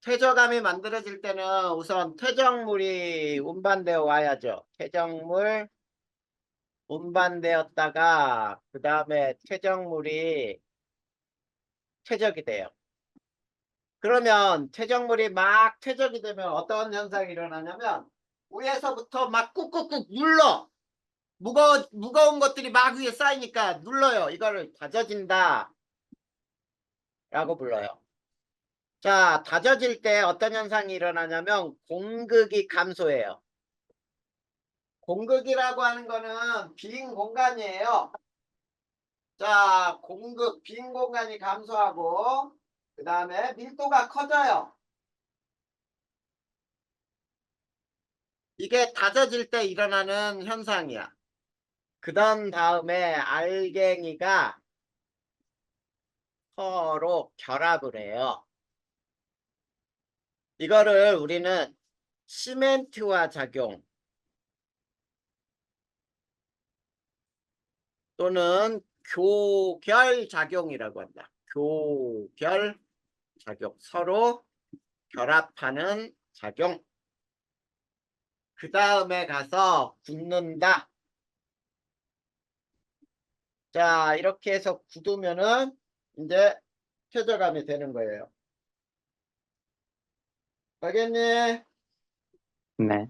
퇴적암이 만들어질 때는 우선 퇴적물이 운반되어 와야죠. 퇴적물 운반되었다가 그 다음에 퇴적물이 퇴적이 돼요. 그러면 퇴적물이 막 퇴적이 되면 어떤 현상이 일어나냐면 위에서부터 막 꾹꾹꾹 눌러. 무거운 것들이 막 위에 쌓이니까 눌러요. 이거를 다져진다 라고 불러요. 자, 다져질 때 어떤 현상이 일어나냐면 공극이 감소해요. 공극이라고 하는 거는 빈 공간이에요. 자, 공극, 빈 공간이 감소하고 그 다음에 밀도가 커져요. 이게 다져질 때 일어나는 현상이야. 다음에 알갱이가 서로 결합을 해요. 이거를 우리는 시멘트화 작용 또는 교결 작용이라고 한다. 교결 작용. 서로 결합하는 작용. 그 다음에 가서 굳는다. 자, 이렇게 해서 굳으면은 이제 퇴적암이 되는 거예요. 알겠니? 네.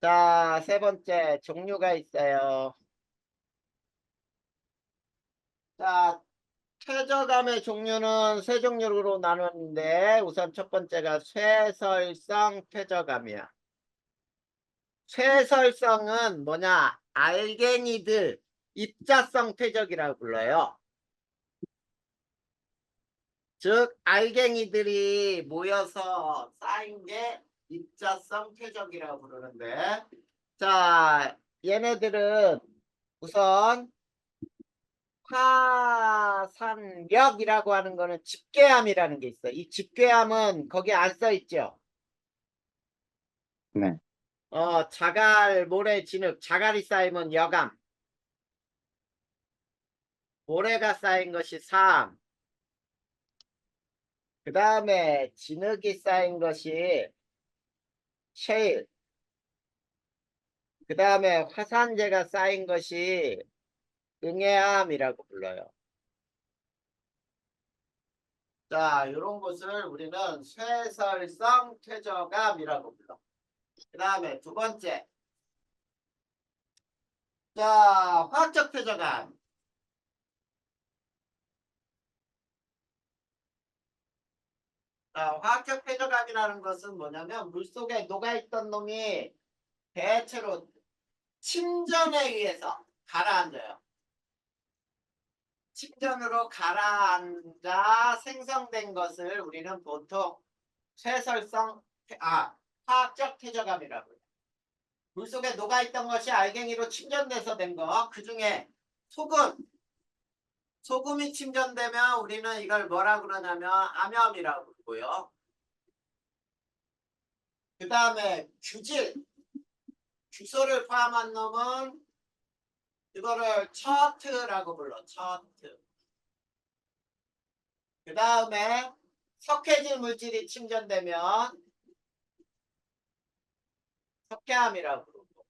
자, 세 번째 종류가 있어요. 자, 퇴적암의 종류는 세 종류로 나눴는데 우선 첫 번째가 쇠설성 퇴적암이야. 쇠설성은 뭐냐? 알갱이들 입자성 퇴적이라고 불러요. 즉 알갱이들이 모여서 쌓인 게 입자성 퇴적이라고 부르는데 자, 얘네들은 우선 화산력이라고 하는 거는 집괴함이라는 게 있어. 이 집괴함은 거기 안 써 있죠. 네. 자갈, 모래, 진흙, 자갈이 쌓이면 여감, 모래가 쌓인 것이 사암, 그 다음에 진흙이 쌓인 것이 셰일, 그 다음에 화산재가 쌓인 것이 응애암이라고 불러요. 자, 이런 것을 우리는 쇠설성 퇴적암이라고 불러. 그 다음에 두 번째. 자, 화학적 퇴적암. 자, 화학적 퇴적암이라는 것은 뭐냐면 물속에 녹아있던 놈이 대체로 침전에 의해서 가라앉아요. 침전으로 가라앉아 생성된 것을 우리는 보통 쇠설성, 화학적 퇴적암이라고 해요. 물속에 녹아있던 것이 알갱이로 침전돼서 된 거, 그 중에 소금이 침전되면 우리는 이걸 뭐라 그러냐면 암염이라고 부르고요. 그 다음에 규소를 포함한 놈은 이거를 처트라고 불러. 처트. 그 다음에 석회질 물질이 침전되면 석회암이라고 부르고.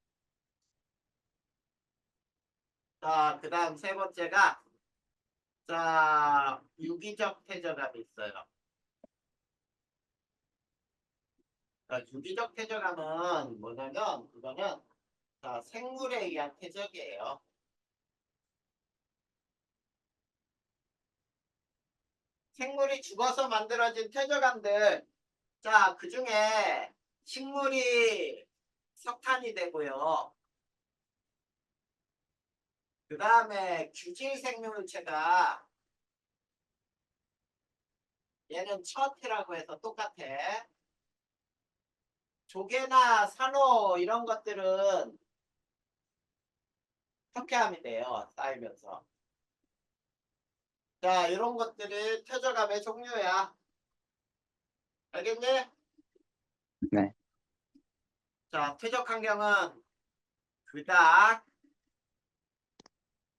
자, 그 다음 세 번째가 자, 유기적 퇴적암이 있어요. 자, 유기적 퇴적암은 뭐냐면 이거는 자, 생물에 의한 퇴적이에요. 생물이 죽어서 만들어진 퇴적암들. 자, 그 중에 식물이 석탄이 되고요. 그 다음에 규질 생명체가 얘는 처태라고 해서 똑같아. 조개나 산호 이런 것들은 석회암이 돼요. 쌓이면서. 자, 이런 것들이 퇴적암의 종류야. 알겠니? 네. 자, 퇴적 환경은 그닥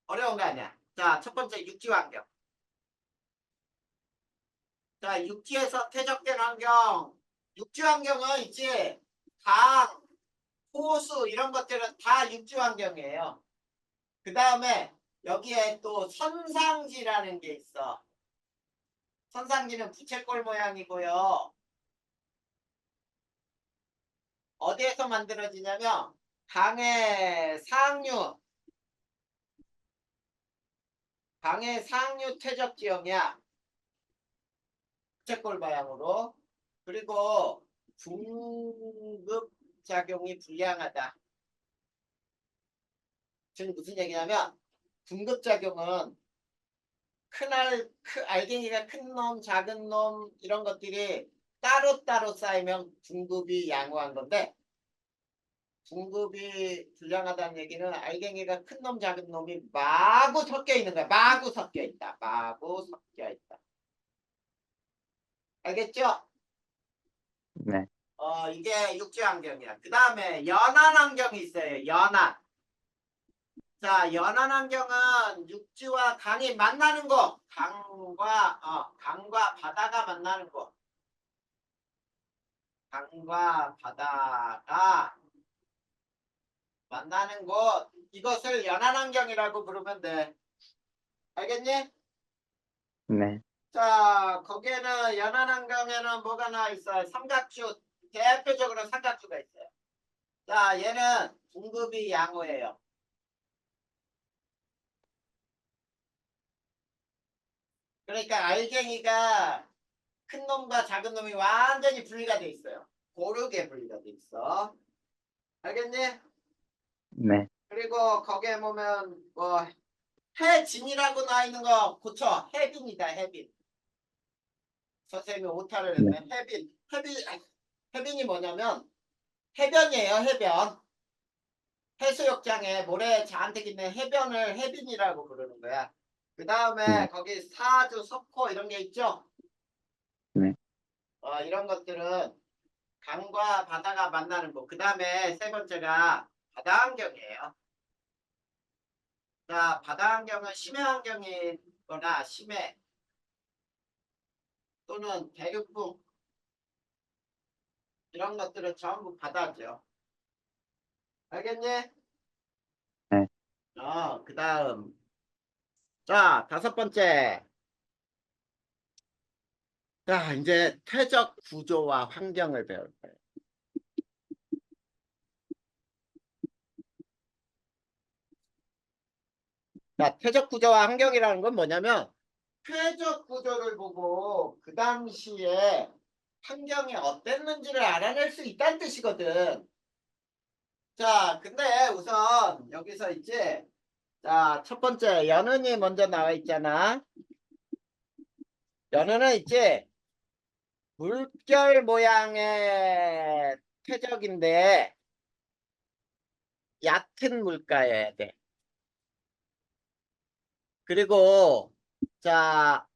어려운 거 아니야. 자, 첫 번째 육지 환경. 자, 육지에서 퇴적된 환경. 육지 환경은 있지. 강, 호수 이런 것들은 다 육지 환경이에요. 그 다음에 여기에 또 선상지라는 게 있어. 선상지는 부채꼴 모양이고요. 어디에서 만들어지냐면 강의 상류 퇴적 지형이야. 부채꼴 모양으로. 그리고 중급 작용이 불량하다. 지금 무슨 얘기냐면 중급작용은 알갱이가 큰 놈, 작은 놈 이런 것들이 따로따로 쌓이면 중급이 양호한 건데 중급이 불량하다는 얘기는 알갱이가 큰 놈, 작은 놈이 마구 섞여 있는 거야. 마구 섞여 있다. 마구 섞여 있다. 알겠죠? 네. 이게 육지 환경이야. 그 다음에 연안 환경이 있어요. 연안. 자, 연안 환경은 육지와 강이 만나는 곳, 강과 바다가 만나는 곳, 강과 바다가 만나는 곳, 이것을 연안 환경이라고 부르면 돼. 알겠니? 네. 자, 거기에는 연안 환경에는 뭐가 나와 있어요? 삼각주, 대표적으로 삼각주가 있어요. 자, 얘는 중급이 양호해요. 그러니까 알갱이가 큰 놈과 작은 놈이 완전히 분리가 돼 있어요. 고르게 분리가 돼 있어. 알겠니? 네. 그리고 거기에 보면 뭐 해진이라고 나와 있는 거 고쳐. 해빈이다. 해빈. 선생님이 오타를 네. 했네. 해빈이 뭐냐면 해변이에요. 해변. 해수욕장에 모래 잔뜩 있는 해변을 해빈이라고 부르는 거야. 그 다음에 네. 거기 사주, 석호 이런 게 있죠? 네. 이런 것들은 강과 바다가 만나는 곳. 그 다음에 세 번째가 바다 환경이에요. 자, 바다 환경은 심해 환경이거나 심해 또는 대륙붕 이런 것들은 전부 바다죠. 알겠니? 네. 그 다음. 자, 다섯 번째. 자, 이제 퇴적 구조와 환경을 배울 거예요. 자, 퇴적 구조와 환경이라는 건 뭐냐면 퇴적 구조를 보고 그 당시에 환경이 어땠는지를 알아낼 수 있다는 뜻이거든. 자, 근데 우선 여기서 있지. 자, 첫 번째 연은이 먼저 나와 있잖아. 연은은 있지. 물결 모양의 퇴적인데 얕은 물가여야 돼. 그리고 자,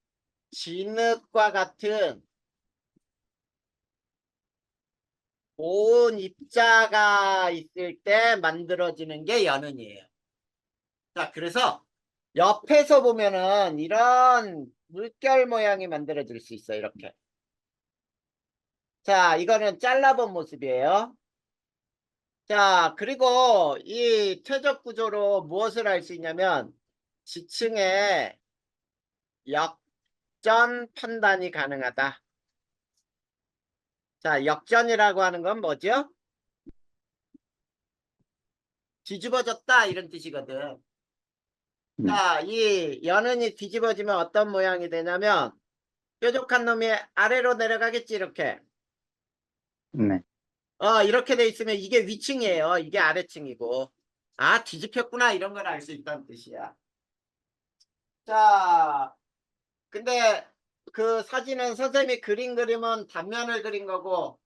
진흙과 같은 고운 입자가 있을 때 만들어지는 게 연은이에요. 자, 그래서 옆에서 보면은 이런 물결 모양이 만들어질 수 있어요. 이렇게. 자, 이거는 잘라본 모습이에요. 자, 그리고 이 퇴적 구조로 무엇을 할 수 있냐면 지층의 역전 판단이 가능하다. 자, 역전이라고 하는 건 뭐죠? 뒤집어졌다 이런 뜻이거든. 네. 자, 이 연은이 뒤집어지면 어떤 모양이 되냐면 뾰족한 놈이 아래로 내려가겠지 이렇게. 네. 이렇게 돼 있으면 이게 위층이에요. 이게 아래층이고. 아, 뒤집혔구나 이런 걸 알 수 있다는 뜻이야. 자, 근데 그 사진은 선생님이 그림은 단면을 그린 거고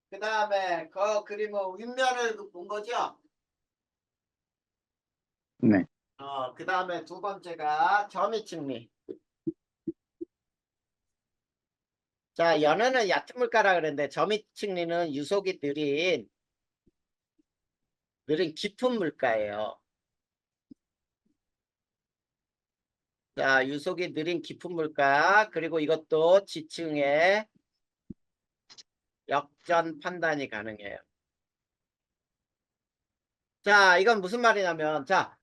그 다음에 그 그림은 윗면을 본 거죠. 네. 그 다음에 두 번째가 점이층리. 자, 연어는 얕은 물가라 그랬는데 점이층리는 유속이 느린 깊은 물가예요. 자, 유속이 느린 깊은 물가 그리고 이것도 지층의 역전 판단이 가능해요. 자, 이건 무슨 말이냐면 자,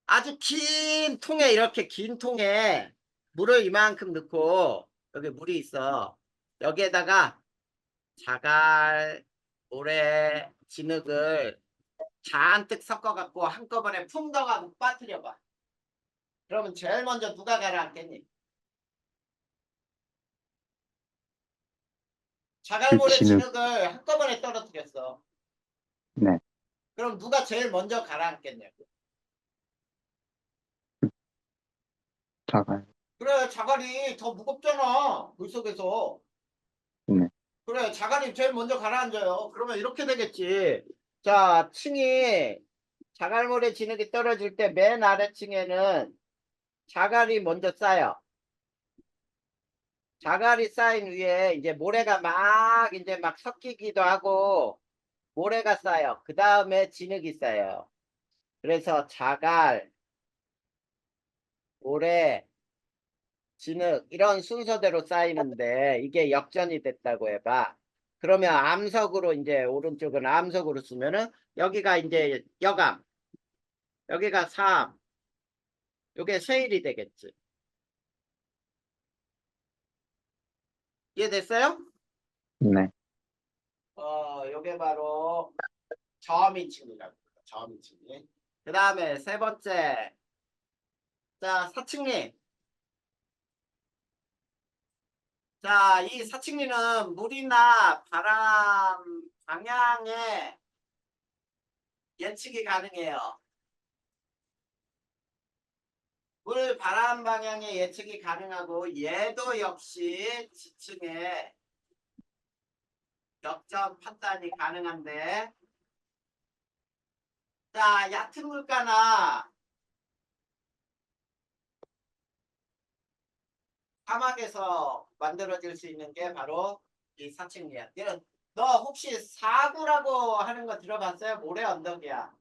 아주 긴 통에 이렇게 긴 통에 물을 이만큼 넣고 여기 물이 있어. 여기에다가 자갈, 모래, 진흙을 잔뜩 섞어갖고 한꺼번에 풍덩하고 빠뜨려 봐. 그러면 제일 먼저 누가 가라앉겠니? 자갈, 그 모래, 진흙. 진흙을 한꺼번에 떨어뜨렸어. 네. 그럼 누가 제일 먼저 가라앉겠냐고. 자갈. 그래, 자갈이 더 무겁잖아. 물속에서. 네. 그래, 자갈이 제일 먼저 가라앉아요. 그러면 이렇게 되겠지. 자, 층이 자갈모래 진흙이 떨어질 때 맨 아래층에는 자갈이 먼저 쌓여. 자갈이 쌓인 위에 이제 모래가 막 이제 막 섞이기도 하고 모래가 쌓여. 그 다음에 진흙이 쌓여요. 그래서 자갈, 모래, 진흙 이런 순서대로 쌓이는데 이게 역전이 됐다고 해봐. 그러면 암석으로 이제 오른쪽은 암석으로 쓰면은 여기가 이제 여감, 여기가 삼, 요게 세일이 되겠지. 이해됐어요? 네. 요게 바로 저미층이라고 합니다. 저미층이. 그 다음에 세 번째. 자, 사층리. 자, 이 사층리는 물이나 바람 방향에 예측이 가능해요. 물 바람 방향의 예측이 가능하고 얘도 역시 지층에 역전 판단이 가능한데 자 얕은 물가나 사막에서 만들어질 수 있는 게 바로 이 사층리야. 너 혹시 사구라고 하는 거 들어봤어요? 모래 언덕이야.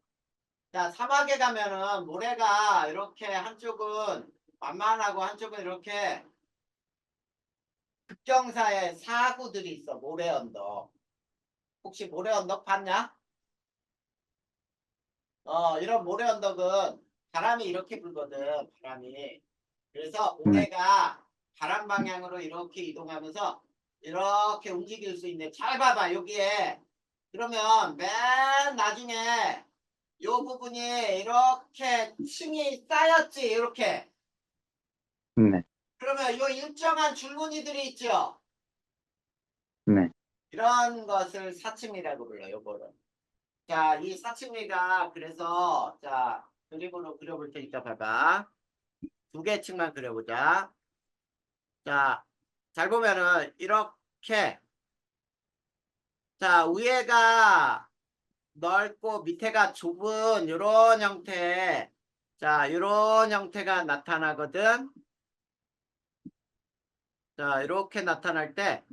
자, 사막에 가면은 모래가 이렇게 한쪽은 만만하고 한쪽은 이렇게 급경사의 사구들이 있어. 모래 언덕. 혹시 모래 언덕 봤냐? 이런 모래 언덕은 바람이 이렇게 불거든. 바람이. 그래서 네. 모래가 바람 방향으로 이렇게 이동하면서 이렇게 움직일 수 있네. 잘 봐봐. 여기에. 그러면 맨 나중에 요 부분이 이렇게 층이 쌓였지. 이렇게. 네. 그러면 요 일정한 줄무늬들이 있죠. 네. 이런 것을 사층이라고 불러요. 요거를. 자, 이 사층리가 그래서 자 그림으로 그려볼 테니까 봐봐. 두 개 층만 그려보자. 자, 잘 보면은 이렇게 자 위에가 넓고 밑에가 좁은 이런 형태 자 이런 형태가 나타나거든. 자 이렇게 나타날 때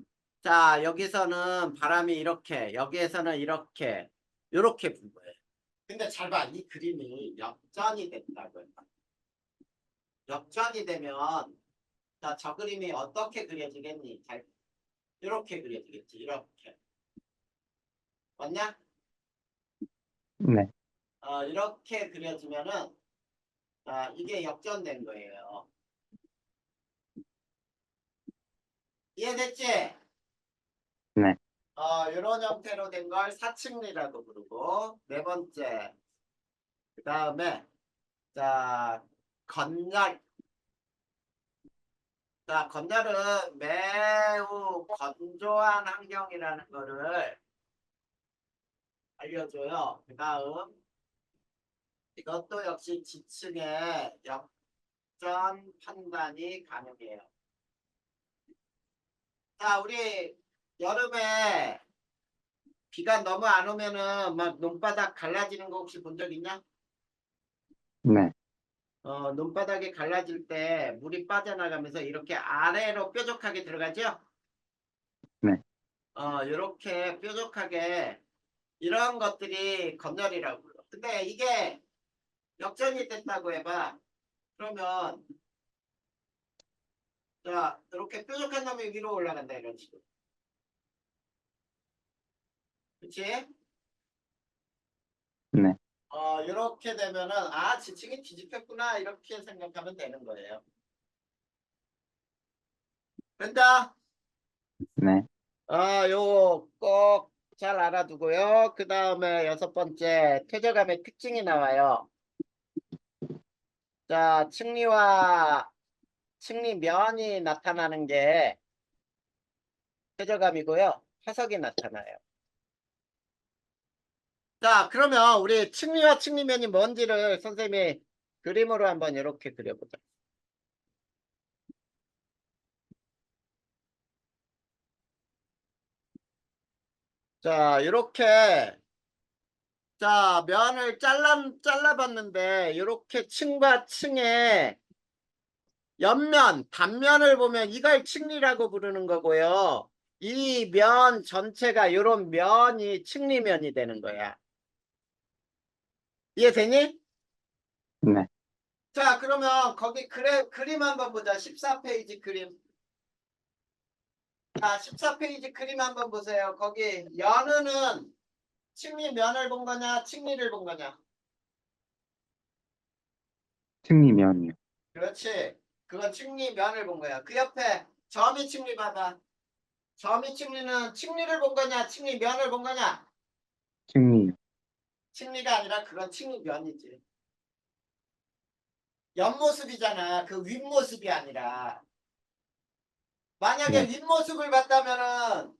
자 여기서는 바람이 이렇게 여기에서는 이렇게 불 거예요. 근데 잘 봐. 이 그림이 역전이 됐다고요. 역전이 되면 자 저 그림이 어떻게 그려지겠니? 잘 이렇게 그려지겠지. 이렇게 맞냐? 네. 이렇게 그려지면은 이게 역전된 거예요. 이해됐지? 네. 이런 형태로 된 걸 사층리라고 부르고 네 번째 그 다음에 자 건열 자 건열은 매우 건조한 환경이라는 거를 알려줘요. 그 다음 이것도 역시 지층의 역전 판단이 가능해요. 자 우리 여름에 비가 너무 안 오면은 막 논바닥 갈라지는 거 혹시 본 적 있냐? 네. 논바닥이 갈라질 때 물이 빠져나가면서 이렇게 아래로 뾰족하게 들어가죠? 네. 이렇게 뾰족하게 이런 것들이 건열이라고 불러. 근데 이게 역전이 됐다고 해봐. 그러면 자 이렇게 뾰족한 놈이 위로 올라간다 이런 식으로. 그치? 네. 이렇게 되면은 지층이 뒤집혔구나 이렇게 생각하면 되는 거예요. 된다. 네. 요거 꼭 잘 알아두고요. 그 다음에 여섯 번째, 퇴적암의 특징이 나와요. 자, 층리와 층리면이 나타나는 게 퇴적암이고요. 화석이 나타나요. 자, 그러면 우리 층리와 층리면이 뭔지를 선생님이 그림으로 한번 이렇게 그려보자. 자, 이렇게 자, 면을 잘라봤는데 이렇게 층과 층의 옆면, 단면을 보면 이걸 층리라고 부르는 거고요. 이 면 전체가 이런 면이 층리면이 되는 거야. 이해되니? 네. 자, 그러면 거기 그림 한번 보자. 14페이지 그림. 자, 14페이지 그림 한번 보세요. 거기 연우는 층리면을 본 거냐, 층리를 본 거냐? 층리면이요. 그렇지. 그건 층리면을 본 거야. 그 옆에 점이 층리 봐봐. 점이 층리는 층리를 본 거냐, 층리면을 본 거냐? 층리요. 층리가 아니라 그건 층리면이지. 옆모습이잖아. 그 윗모습이 아니라. 만약에 네. 윗모습을 봤다면은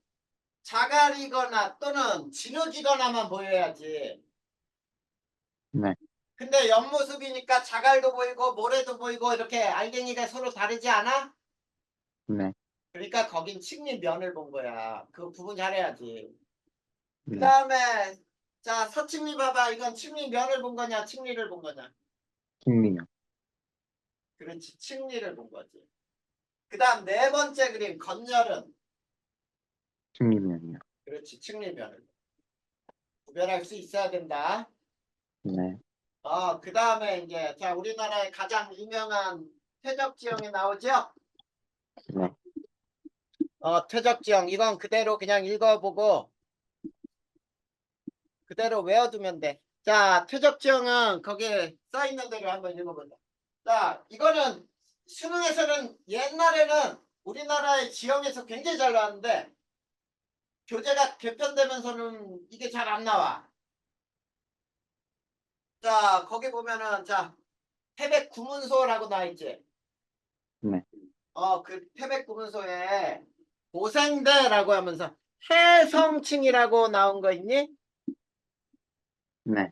자갈이거나 또는 진흙이거나만 보여야지. 네. 근데 옆모습이니까 자갈도 보이고 모래도 보이고 이렇게 알갱이가 서로 다르지 않아? 네. 그러니까 거긴 층리면을 본 거야. 그 구분 잘해야지. 그 네. 다음에 자 서층리 봐봐. 이건 층리면을 본 거냐 층리를 본 거냐. 층리요. 그렇지 층리를 본 거지. 그 다음 네 번째 그림 건열은 층리면이요. 그렇지 측리면을 구별할 수 있어야 된다. 네. 그 다음에 이제 자 우리나라의 가장 유명한 퇴적지형이 나오죠. 네. 퇴적지형 이건 그대로 그냥 읽어보고 그대로 외워두면 돼. 자, 퇴적지형은 거기에 써있는 대로 한번 읽어보자. 자, 이거는 수능에서는 옛날에는 우리나라의 지형에서 굉장히 잘 나왔는데 교재가 개편되면서는 이게 잘 안 나와. 자, 거기 보면은 자, 태백구문소라고 나와있지. 네. 그 태백구문소에 고생대라고 하면서 해성층이라고 나온 거 있니? 네.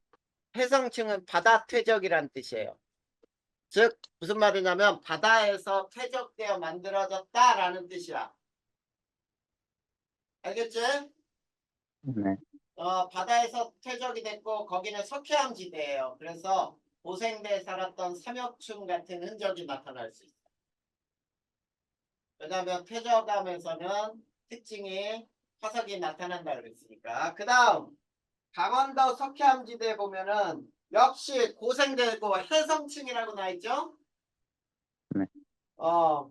해성층은 바다 퇴적이란 뜻이에요. 즉 무슨 말이냐면 바다에서 퇴적되어 만들어졌다라는 뜻이야. 알겠지? 네. 바다에서 퇴적이 됐고 거기는 석회암 지대예요. 그래서 고생대에 살았던 삼엽충 같은 흔적이 나타날 수 있어. 왜냐하면 퇴적암에서는 특징이 화석이 나타난다 그랬으니까. 그 다음 강원도 석회암 지대에 보면은 역시 고생대고 해성층이라고 나있죠? 네.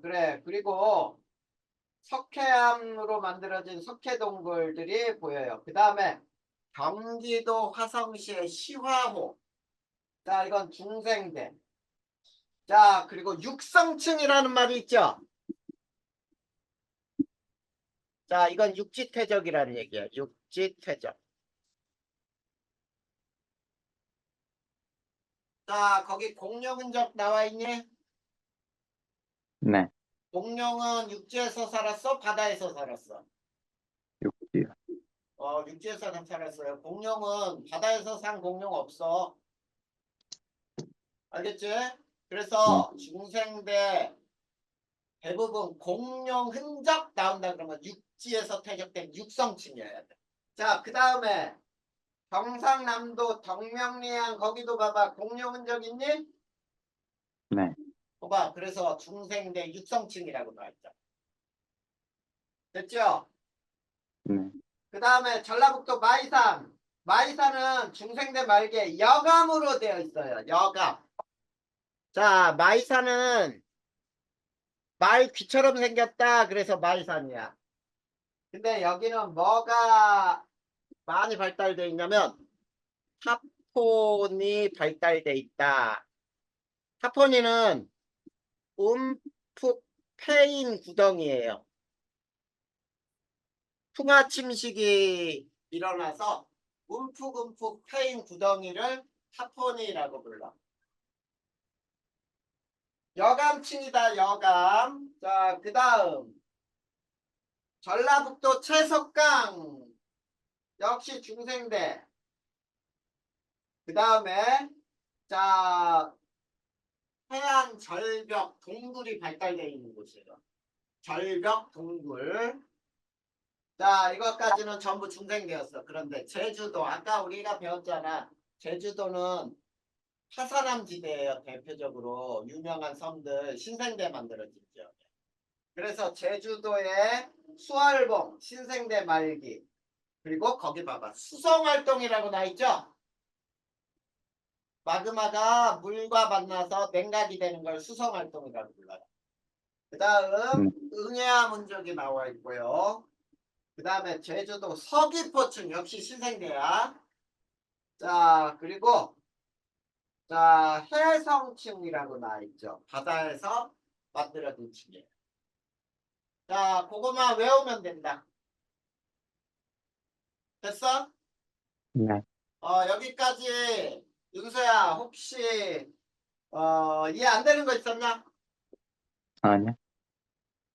그래. 그리고 석회암으로 만들어진 석회동굴들이 보여요. 그 다음에 경기도 화성시의 시화호. 자, 이건 중생대. 자, 그리고 육성층이라는 말이 있죠. 자, 이건 육지퇴적이라는 얘기예요. 육지퇴적. 자, 거기 공룡 흔적 나와 있니? 네. 공룡은 육지에서 살았어? 바다에서 살았어? 육지요. 육지에서 살았어요. 공룡은 바다에서 산 공룡 없어. 알겠지? 네. 그래서 중생대 대부분 공룡 흔적 나온다 그러면 육지에서 퇴적된 육성층이어야 돼. 자, 그 다음에 경상남도 덕명리안 거기도 봐봐. 공룡 흔적 있니? 네. 봐봐. 그래서 중생대 육성층이라고 나와있죠. 됐죠? 네. 그 다음에 전라북도 마이산. 마이산은 중생대 말기에 여감으로 되어 있어요. 여감. 자, 마이산은 말 귀처럼 생겼다. 그래서 마이산이야. 근데 여기는 뭐가 많이 발달되어 있냐면 타폰이 발달되어 있다. 타포니는 움푹 패인 구덩이에요. 풍화 침식이 일어나서 움푹움푹 패인 구덩이를 타포니라고 불러. 여감층이다. 여감. 자, 그 다음 전라북도 채석강 역시 중생대. 그 다음에 자 해안 절벽 동굴이 발달되어 있는 곳이에요. 절벽 동굴. 자, 이것까지는 전부 중생되었어. 그런데 제주도 아까 우리가 배웠잖아. 제주도는 화산암 지대예요. 대표적으로 유명한 섬들 신생대 만들어진 지역. 그래서 제주도의 수월봉 신생대 말기 그리고 거기 봐봐 수성활동이라고 나있죠. 마그마가 물과 만나서 냉각이 되는 걸 수성활동이라고 불러요. 그 다음 응해암 흔적이 나와 있고요. 그 다음에 제주도 서귀포층 역시 신생대야. 자, 그리고 자 해성층이라고 나와 있죠. 바다에서 만들어진 층이에요. 자, 그거만 외우면 된다. 됐어? 네. 여기까지 윤서야 혹시 이해 안 되는 거 있었나? 아니요.